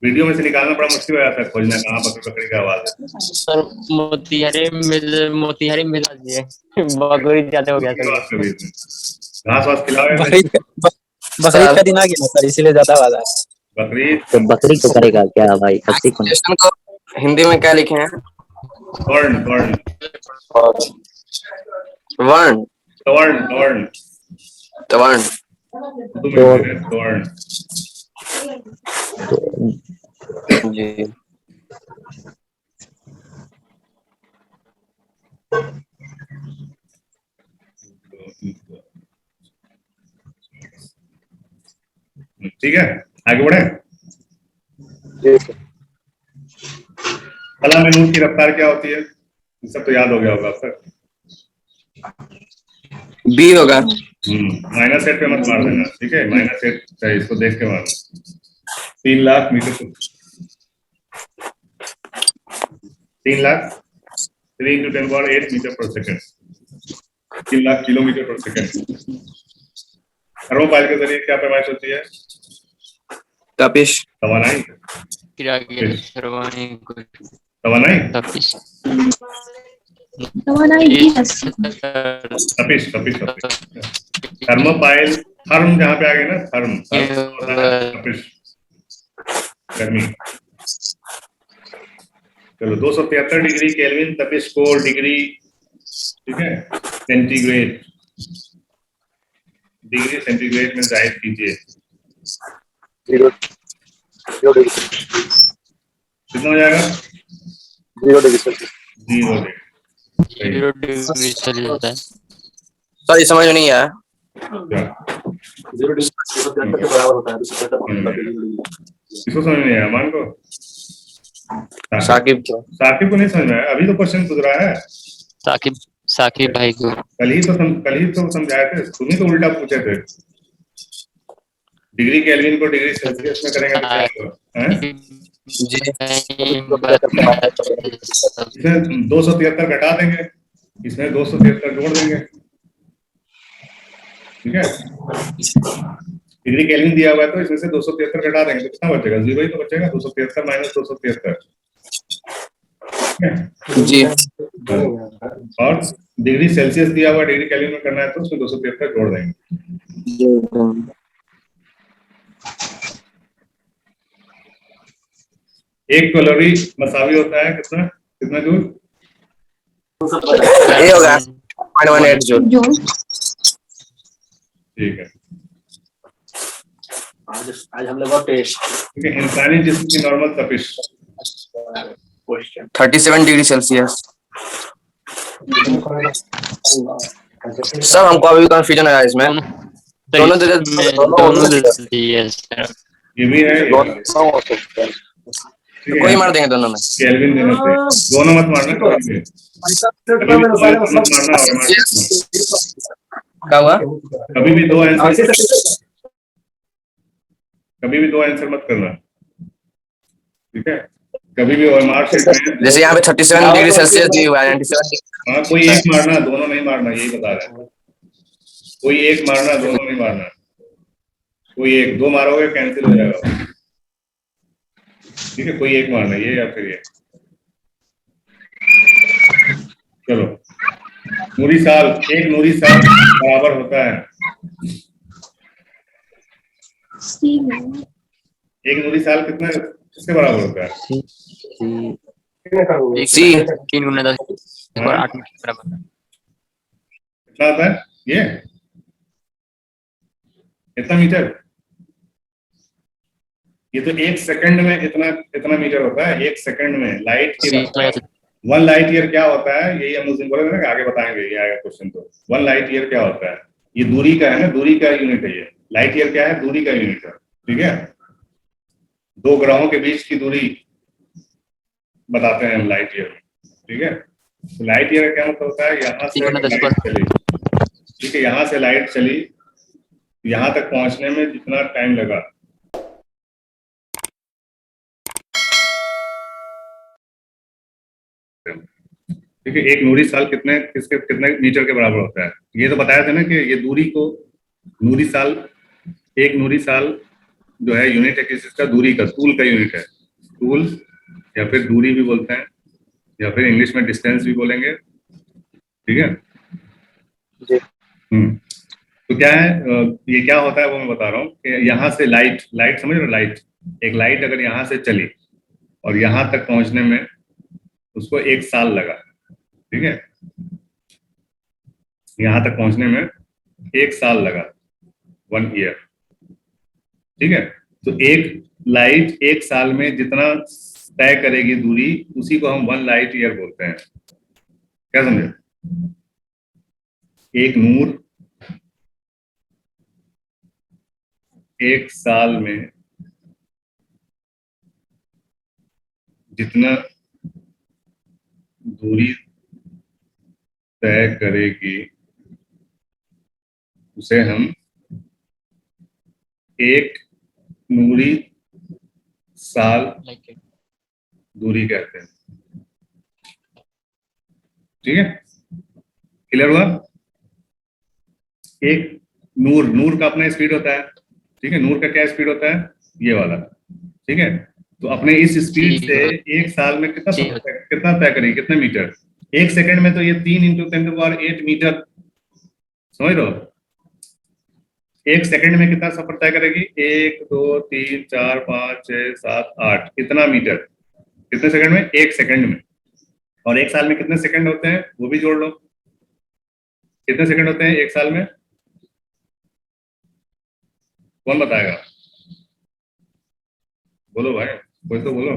वीडियो में से निकालना बड़ा मुश्किल हो जाता है, खोजना कहाँ बकरी का आवाज है। सर मोतिहारी मिला दिए, बकरी ज्यादा हो गया सर। घास वास खिलाओ। बकरीद का दिन आ गया ना सर, इसीलिए ज्यादा आवाज आ रहा है। बकरीद तो बकरी को करेगा क्या भाई? खस्सी को नहीं। एक्सेलरेशन को हिंदी में क्या लिखे हैं? त्वरण। त्वरण। वर्ण। त्वरण। त्वरण। त्वरण। त्वरण। जी। ठीक है, आगे बढ़े। कला में नूर की रफ्तार क्या होती है? ये सब तो याद हो गया होगा सर। बी होगा। -8 पे मत मार देना, ठीक है। -8 चाहिए, इसको देख के मारना। 3 लाख मीटर 3 लाख 3 × 10⁸ मीटर पर सेकंड। 3 लाख किलोमीटर पर सेकंड। थर्मोपाइल के जरिए क्या पैमाइश होती है? तपिश। तवानाई। तवानाई। तपिश तपिश। तपिश। थर्मोपाइल, थर्म जहाँ पे आ गया ना, थर्म तपिश, गर्मी। चलो 273 डिग्री केल्विन तपिश को डिग्री, ठीक है, सेंटीग्रेड, डिग्री सेंटीग्रेड में जाहिर कीजिए। 0 डिग्री। कितना हो जाएगा? 0 degree Celsius. 0 degree. 0 degree Celsius होता है। सर ये समझ में नहीं आया। 0 डिग्री सेल्सियस के बराबर होता है। इसको समझ नहीं आया मान को? साकिब को नहीं समझ में आया? अभी तो क्वेश्चन पूछ रहा है। साकिब भाई को कल ही तो समझाए थे, तुम ही तो उल्टा पूछे थे। डिग्री केल्विन को डिग्री सेल्सियस में करेंगे तो क्या होगा? जी। इसमें 273 घटा देंगे, इसमें 273 जोड़ देंगे, ठीक है। डिग्री केल्विन दिया हुआ है तो इसमें से 273 घटा देंगे तो कितना बचेगा? 0 ही तो बचेगा। 273 - 273, जी। और डिग्री सेल्सियस दिया हुआ, डिग्री केल्विन में करना है तो उसमें 273 जोड़ देंगे। एक कैलोरी मसावी होता है कितना कितना जूल? ये होगा 0.18 जूल। Joule. ठीक है, आज हम लोग का टेस्ट ठीक है। इंसानी जिस्म की नॉर्मल तपिश 37 डिग्री सेल्सियस। सर हमको अभी कंफ्यूजन है इसमें, दोनों दोनों दिए सर। ये भी है, ये भी है। ठीक कोई है, मार देंगे दोनों में। केल्विन देना चाहिए, दोनों मत मारना, कभी भी कभी भी दो आंसर मत मारना और मार सकना। क्या हुआ? कभी भी दो आंसर मत करना, ठीक है? कभी भी और मार्कशीट में जैसे यहाँ पे 37 डिग्री सेल्सियस दी हुआ है, 97 हाँ कोई एक मारना, दोनों नहीं मारना, यही बता रहे हैं। कोई एक मारना, दोनों नहीं मारना। कोई एक, दो मारोगे कैंसिल हो जाएगा, ठीक है? कोई एक मारना, ये या फिर ये। चलो, नूरी साल, एक नूरी साल बराबर होता है, एक नूरी साल कितना किसके बराबर होता है? सी 3 गुना 10 और 8 मीटर बराबर। कितना आता है ये? इतना मीटर? ये तो एक सेकंड में इतना मीटर होता है, एक सेकंड में। लाइट की 1 लाइट ईयर क्या होता है, यही हम उस दिन बोले थे ना, आगे बताएंगे, ये आएगा क्वेश्चन। तो 1 लाइट ईयर क्या होता है? ये दूरी का है ना, दूरी का यूनिट है ये। लाइट ईयर क्या है? दूरी का यूनिट है, ठीक है? दो ग्रहों के बीच की दूरी बताते हैं हम लाइट ईयर, ठीक है? तो लाइट ईयर का क्या मतलब होता है? यहाँ से लाइट चली, ठीक है, यहाँ से लाइट चली, यहाँ तक पहुंचने में जितना टाइम लगा, ठीक है? एक नूरी साल कितने मीटर के बराबर होता है? ये तो बताया था ना कि ये दूरी को, नूरी साल, एक नूरी साल जो है यूनिट है किसका? दूरी का, तूल का यूनिट है। तूल या फिर दूरी भी बोलते हैं, या फिर इंग्लिश में डिस्टेंस भी बोलेंगे, ठीक है? तो क्या है, ये क्या होता है वो मैं बता रहा हूँ कि यहाँ से लाइट समझ रहे हो? लाइट, एक लाइट अगर यहाँ से चली और यहाँ तक पहुंचने में उसको 1 साल लगा, ठीक है? यहाँ तक पहुंचने में 1 साल लगा, 1 ईयर, ठीक है? तो एक लाइट 1 साल में जितना तय करेगी दूरी, उसी को हम 1 लाइट ईयर बोलते हैं। क्या समझे? एक नूर 1 साल में जितना दूरी तय करेगी उसे हम एक नूरी साल दूरी कहते हैं, ठीक है? क्लियर हुआ? एक नूर का अपना स्पीड होता है, ठीक है? नूर का क्या स्पीड होता है? ये वाला, ठीक है? तो अपने इस स्पीड से 1 साल में कितना तय करेगी, कितने मीटर? 1 सेकंड में तो ये 3 × 10⁸ मीटर, समझ लो? 1 सेकंड में कितना सफर तय करेगी? 1 2 3 4 5 6 7 8, इतना मीटर कितने सेकंड में? 1 सेकंड में। और 1 साल में कितने सेकंड होते हैं वो भी जोड़ लो, कितने सेकंड होते हैं 1 साल में? कौन बताएगा? बोलो भाई, कोई तो बोलो।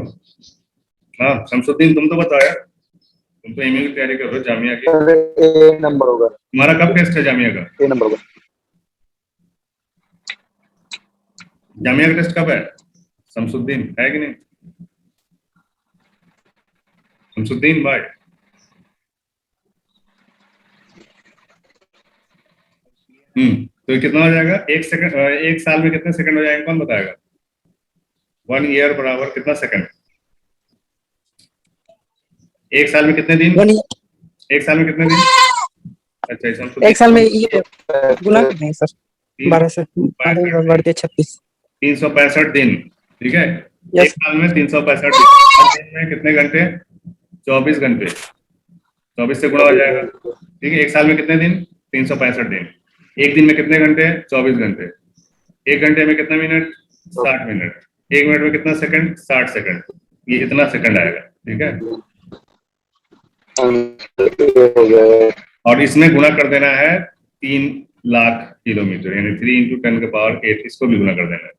हाँ शमसुद्दीन, तुम तो बताया, तुम तो एमए की तैयारी कर रहे हो जामिया की। ए नंबर होगा। तुम्हारा कब टेस्ट है जामिया का? ए नंबर होगा। जामिया का टेस्ट कब है? शमसुद्दीन है कि नहीं? शमसुद्दीन भाई, तो कितना हो जाएगा? 1 सेकंड, 1 साल में कितने सेकंड हो जाएंगे? कौन बताएगा? 1 ईयर बराबर कितना सेकंड? 1 साल में कितने दिन? 1 साल में कितने दिन? अच्छा, शमसुद्दीन 1 साल में ये गुना नहीं सर, 12 से बढ़ के 36, 365 दिन, ठीक है? Yes. 1 साल में 365 दिन में कितने घंटे? 24 घंटे, 24 से गुणा हो जाएगा, ठीक है? 1 साल में कितने दिन? 365 दिन। 1 दिन में कितने घंटे? 24 घंटे। 1 घंटे में कितना मिनट? 60 मिनट। 1 मिनट में कितना सेकंड? 60 सेकंड। ये इतना सेकंड आएगा, ठीक है। हो गया। और इसमें गुना कर देना है 3 लाख किलोमीटर, यानी 3 इंटू 10 के पावर 8, इसको भी गुना कर देना है।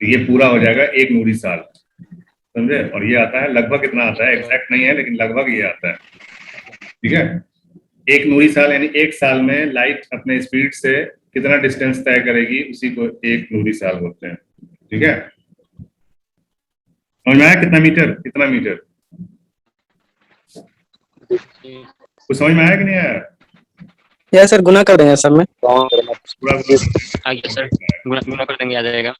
तो ये पूरा हो जाएगा 1 नूरी साल, समझे। और ये आता है लगभग, कितना आता है एग्जैक्ट नहीं है लेकिन लगभग ये आता है, ठीक है। 1 नूरी साल यानी 1 साल में लाइट अपने स्पीड से कितना डिस्टेंस तय करेगी, उसी को 1 नूरी साल बोलते हैं, ठीक है। समझ में आया कितना मीटर, कितना मीटर, कुछ समझ में आया कि नहीं आया? यस सर, गुना कर देंगे सब में। पूरा आ गया सर, गुना गुना कर देंगे, आ जाएगा।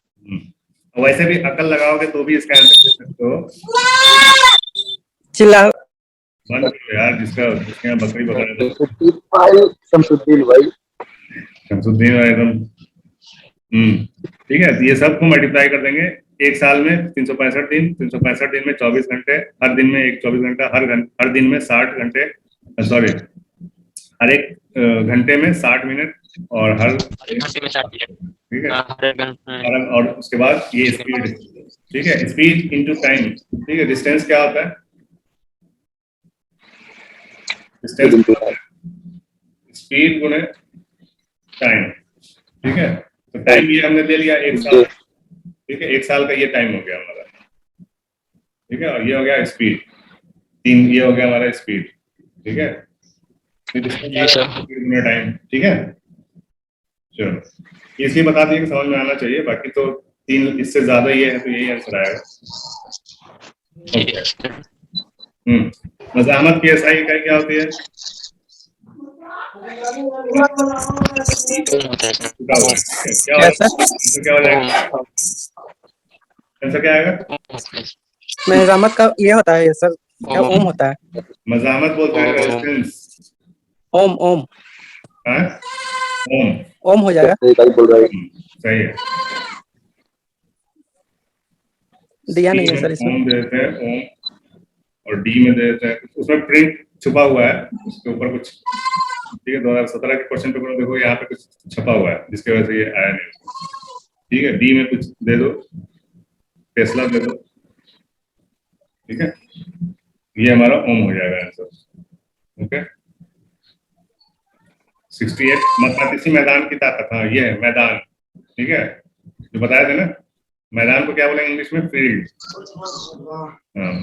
वैसे भी अकल लगाओगे तो भी इसका आंसर दे सकते हो। चिल्ला बंद करो यार, जिसके यहाँ बकरी बता रहे थे शमसुद्दीन भाई। शमसुद्दीन भाई एकदम। ठीक है, तो ये सबको मल्टीप्लाई कर देंगे। 1 साल में 365 दिन, 365 दिन में 24 घंटे, हर दिन में एक 24 घंटा, हर दिन में 60 घंटे, सॉरी हर एक घंटे में 60 मिनट, और हर घंटे में 60 मिनट, ठीक है। हर घंटे। और उसके बाद ये स्पीड, ठीक है, स्पीड इनटू टाइम, ठीक है। डिस्टेंस क्या होता है, डिस्टेंस स्पीड गुणे टाइम, ठीक है। तो टाइम ये हमने ले लिया 1 साल, ठीक है। 1 साल का ये टाइम हो गया हमारा, ठीक है। और ये हो गया स्पीड, 3 ये हो गया हमारा स्पीड, ठीक है। टाइम, ठीक है। चलो इसलिए बता दिए कि समझ में आना चाहिए, बाकी तो 3 इससे ज्यादा ये है तो यही आंसर आएगा। मज़ाहमत की एसआई इकाई क्या होती है? क्या हो जाएगा, आंसर क्या आएगा? मेहजामत का ये होता है सर, क्या ओम होता है? मज़ाहमत बोलते हैं रेजिस्टेंस। ओम ओम हाँ, ओम ओम हो जाएगा। सही है। दिया नहीं है सर इसमें। ओम देते हैं, ओम, और डी में देते हैं, उसमें प्रिंट छुपा हुआ है उसके ऊपर कुछ, ठीक है। 2017 के क्वेश्चन पेपर में देखो यहाँ पे कुछ छपा हुआ है जिसकी वजह से ये आया नहीं, ठीक है। डी में कुछ दे दो, टेस्ला दे दो, ठीक है। ये हमारा ओम हो जाएगा आंसर, ओके। 68 मकनातीसी मैदान की ताकत, हाँ ये है मैदान, ठीक है। जो बताया था ना, मैदान को क्या बोलेंगे इंग्लिश में? फील्ड,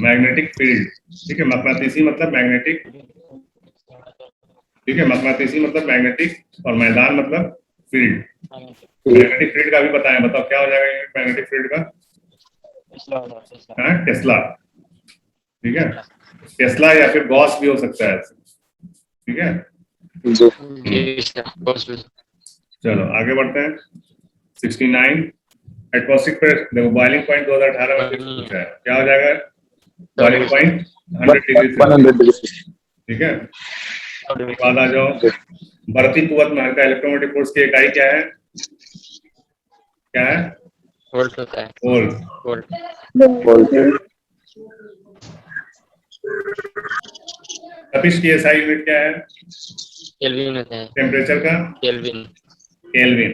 मैग्नेटिक फील्ड, ठीक है। मकनातीसी मतलब मैग्नेटिक, ठीक है। मकनातीसी मतलब मैग्नेटिक, और मैदान मतलब फील्ड। मैग्नेटिक फील्ड का भी बताएं, बताओ क्या हो जाएगा मैग्नेटिक फील्ड का? टेस्ला, ठीक है। टेस्ला या फिर गॉस भी हो सकता है, ठीक है। चलो आगे बढ़ते हैं। 69 एटमॉस्फेरिक प्रेशर, देखो बॉइलिंग पॉइंट 2018 में पूछा है, क्या हो जाएगा? बॉइलिंग पॉइंट 100 डिग्री, ठीक है। बाद आ जाओ, बढ़ती कुव्वत में हल्का इलेक्ट्रोमोटिव फोर्स की इकाई क्या है? क्या है? वोल्ट होता है, वोल्ट। तपिश की एसआई यूनिट क्या है? केल्विन होता है। टेम्परेचर का? केल्विन। केल्विन,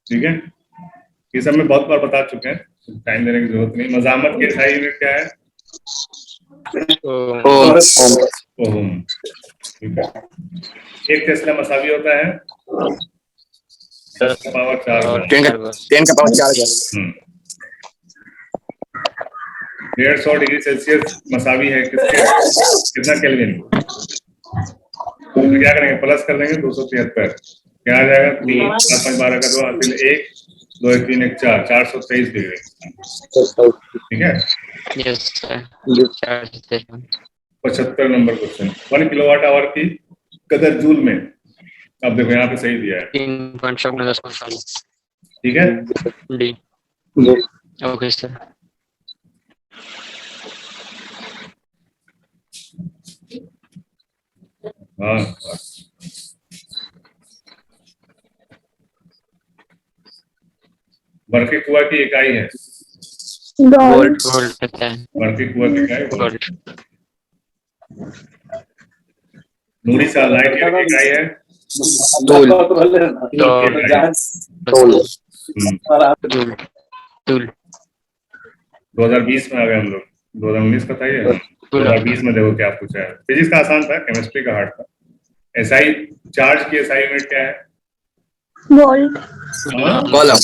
ठीक है। ये सब में बहुत बार बता चुके हैं, टाइम देने की जरूरत नहीं। मज़ाहमत की एसआई यूनिट क्या है? ओम, ठीक है। 1 टेस्ला मसावी होता है 10 का पावर 4 10 का पावर 4। 150 डिग्री सेल्सियस मसावी है किसके? कितना केल्विन? तो क्या करेंगे, प्लस कर देंगे 273, क्या आ जाएगा? 3 4 5 12 का 2 हासिल 1 2 1 3 1 4 423 डिग्री, ठीक है। Yes sir. 75 number question. 1 kilowatt hour की कदर जूल में, अब देखो यहाँ पे सही दिया है, 3.7 ठीक है। D, okay sir. हाँ, बर्फी कुआं की इकाई है, वोल्ट होता है। बर्फी कुआं की इकाई वोल्ट। नूरी सा लाइट ईयर की इकाई है जूल। 2020 में आ गए हम लोग, 2019 का था ये। 2020 में देखो क्या पूछा है। फिजिक्स का आसान था, केमिस्ट्री का हार्ड था। एसआई चार्ज की एसआई यूनिट क्या है? Volt. कॉलम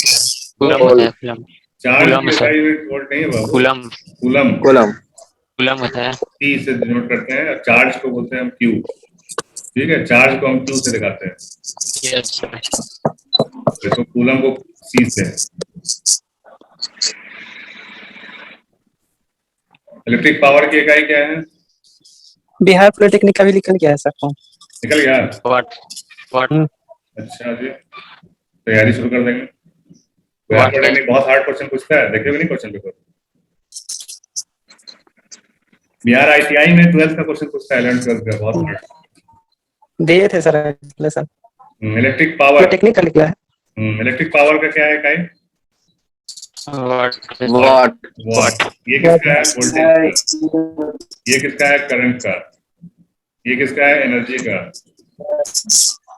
कूलम होता है कूलम चार्ज कूलम की एसआई यूनिट वोल्ट नहीं है बाबू, कूलम कूलम। कॉलम कूलम होता है। टी से डिनोट करते हैं, और चार्ज को बोलते हैं हम क्यू। ठीक है, चार्ज को हम क्यू से दिखाते हैं, यस सर। देखो कूलम को सी से। इलेक्ट्रिक पावर की इकाई क्या है? बिहार पॉलिटेक्निक का भी निकल गया है सर फॉर्म। निकल गया? वाट वाट अच्छा जी, तैयारी शुरू कर देंगे। What? बहुत हार्ड क्वेश्चन पूछता है, देखे भी नहीं क्वेश्चन पेपर। बिहार आईटीआई में 12th का क्वेश्चन पूछता है, 11th 12th का, बहुत हार्ड। दिए थे sir lesson. Electric power, polytechnic का निकला है। इलेक्ट्रिक पावर का क्या है इकाई? वाट वाट वॉट। ये किसका है? वोल्टेज का। ये किसका है? करंट का। ये किसका है? एनर्जी का।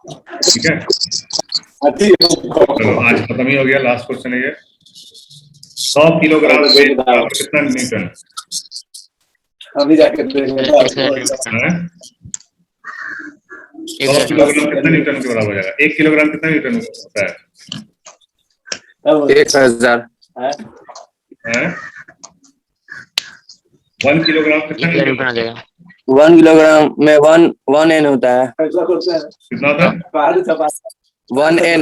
ठीक है, चलो आज खत्म ही हो गया। लास्ट क्वेश्चन है ये। 100 किलोग्राम वेट बराबर कितना न्यूटन? अभी जाके हैं? 100 किलोग्राम कितना न्यूटन के बराबर हो जाएगा? 1 किलोग्राम कितना न्यूटन होता है? 1000 हैं? 1 किलोग्राम कितना न्यूटन न्यूटन? आ जाएगा। 1 किलोग्राम में 1 N होता है। कितना होता है? 1 N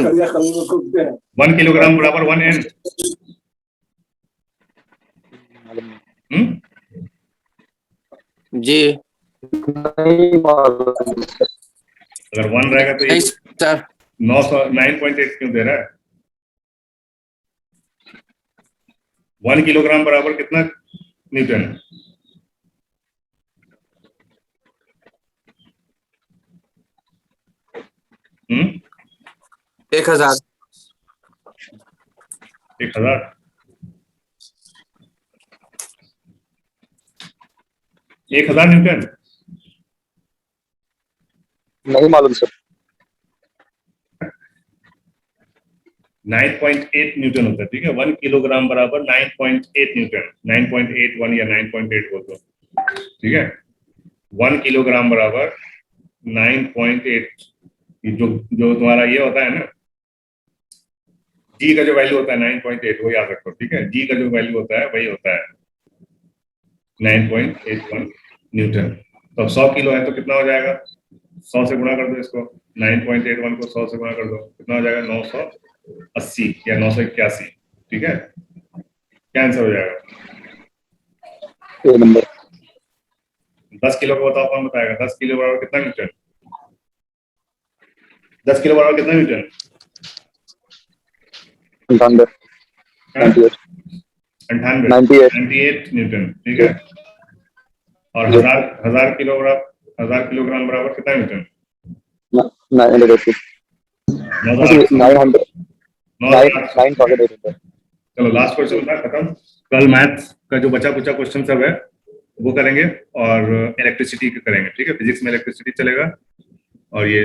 1 किलोग्राम बराबर 1 N। जी अगर 1 रहेगा तो नहीं ये सर 908 क्यों दे रहा है? 1 किलोग्राम बराबर कितना न्यूटन? हम्म 1000 1000। एक 1000 न्यूटन नहीं मालूम सर। 9.8 न्यूटन होता है। ठीक है, 1 किलोग्राम बराबर 9.8 न्यूटन, 9.81 या 9.8 बोल दो। ठीक है, 1 किलोग्राम बराबर 9.8। जो जो तुम्हारा ये होता है ना, जी का जो वैल्यू होता है 9.8, वो याद रखो। ठीक है, जी का जो वैल्यू होता है वही होता है 9.81 न्यूटन। तो अब 100 किलो है तो कितना हो जाएगा? 100 से गुणा कर दो इसको, 9.81 को 100 से गुणा कर दो, कितना हो जाएगा? 980 या 981। ठीक है, क्या आंसर हो जाएगा? ए नंबर 10 किलो को बताओ, कौन बताएगा? 10 किलो बराबर कितना न्यूटन? 10 किलो बराबर कितना न्यूटन? 98 98 न्यूटन। ठीक है, और 1000 किलोग्राम बराबर कितना न्यूटन? 980 चलो लास्ट क्वेश्चन था, खत्म। कल मैथ का जो बचा कुचा क्वेश्चन सब है वो करेंगे, और इलेक्ट्रिसिटी के करेंगे। ठीक है, फिजिक्स में इलेक्ट्रिसिटी चलेगा, और ये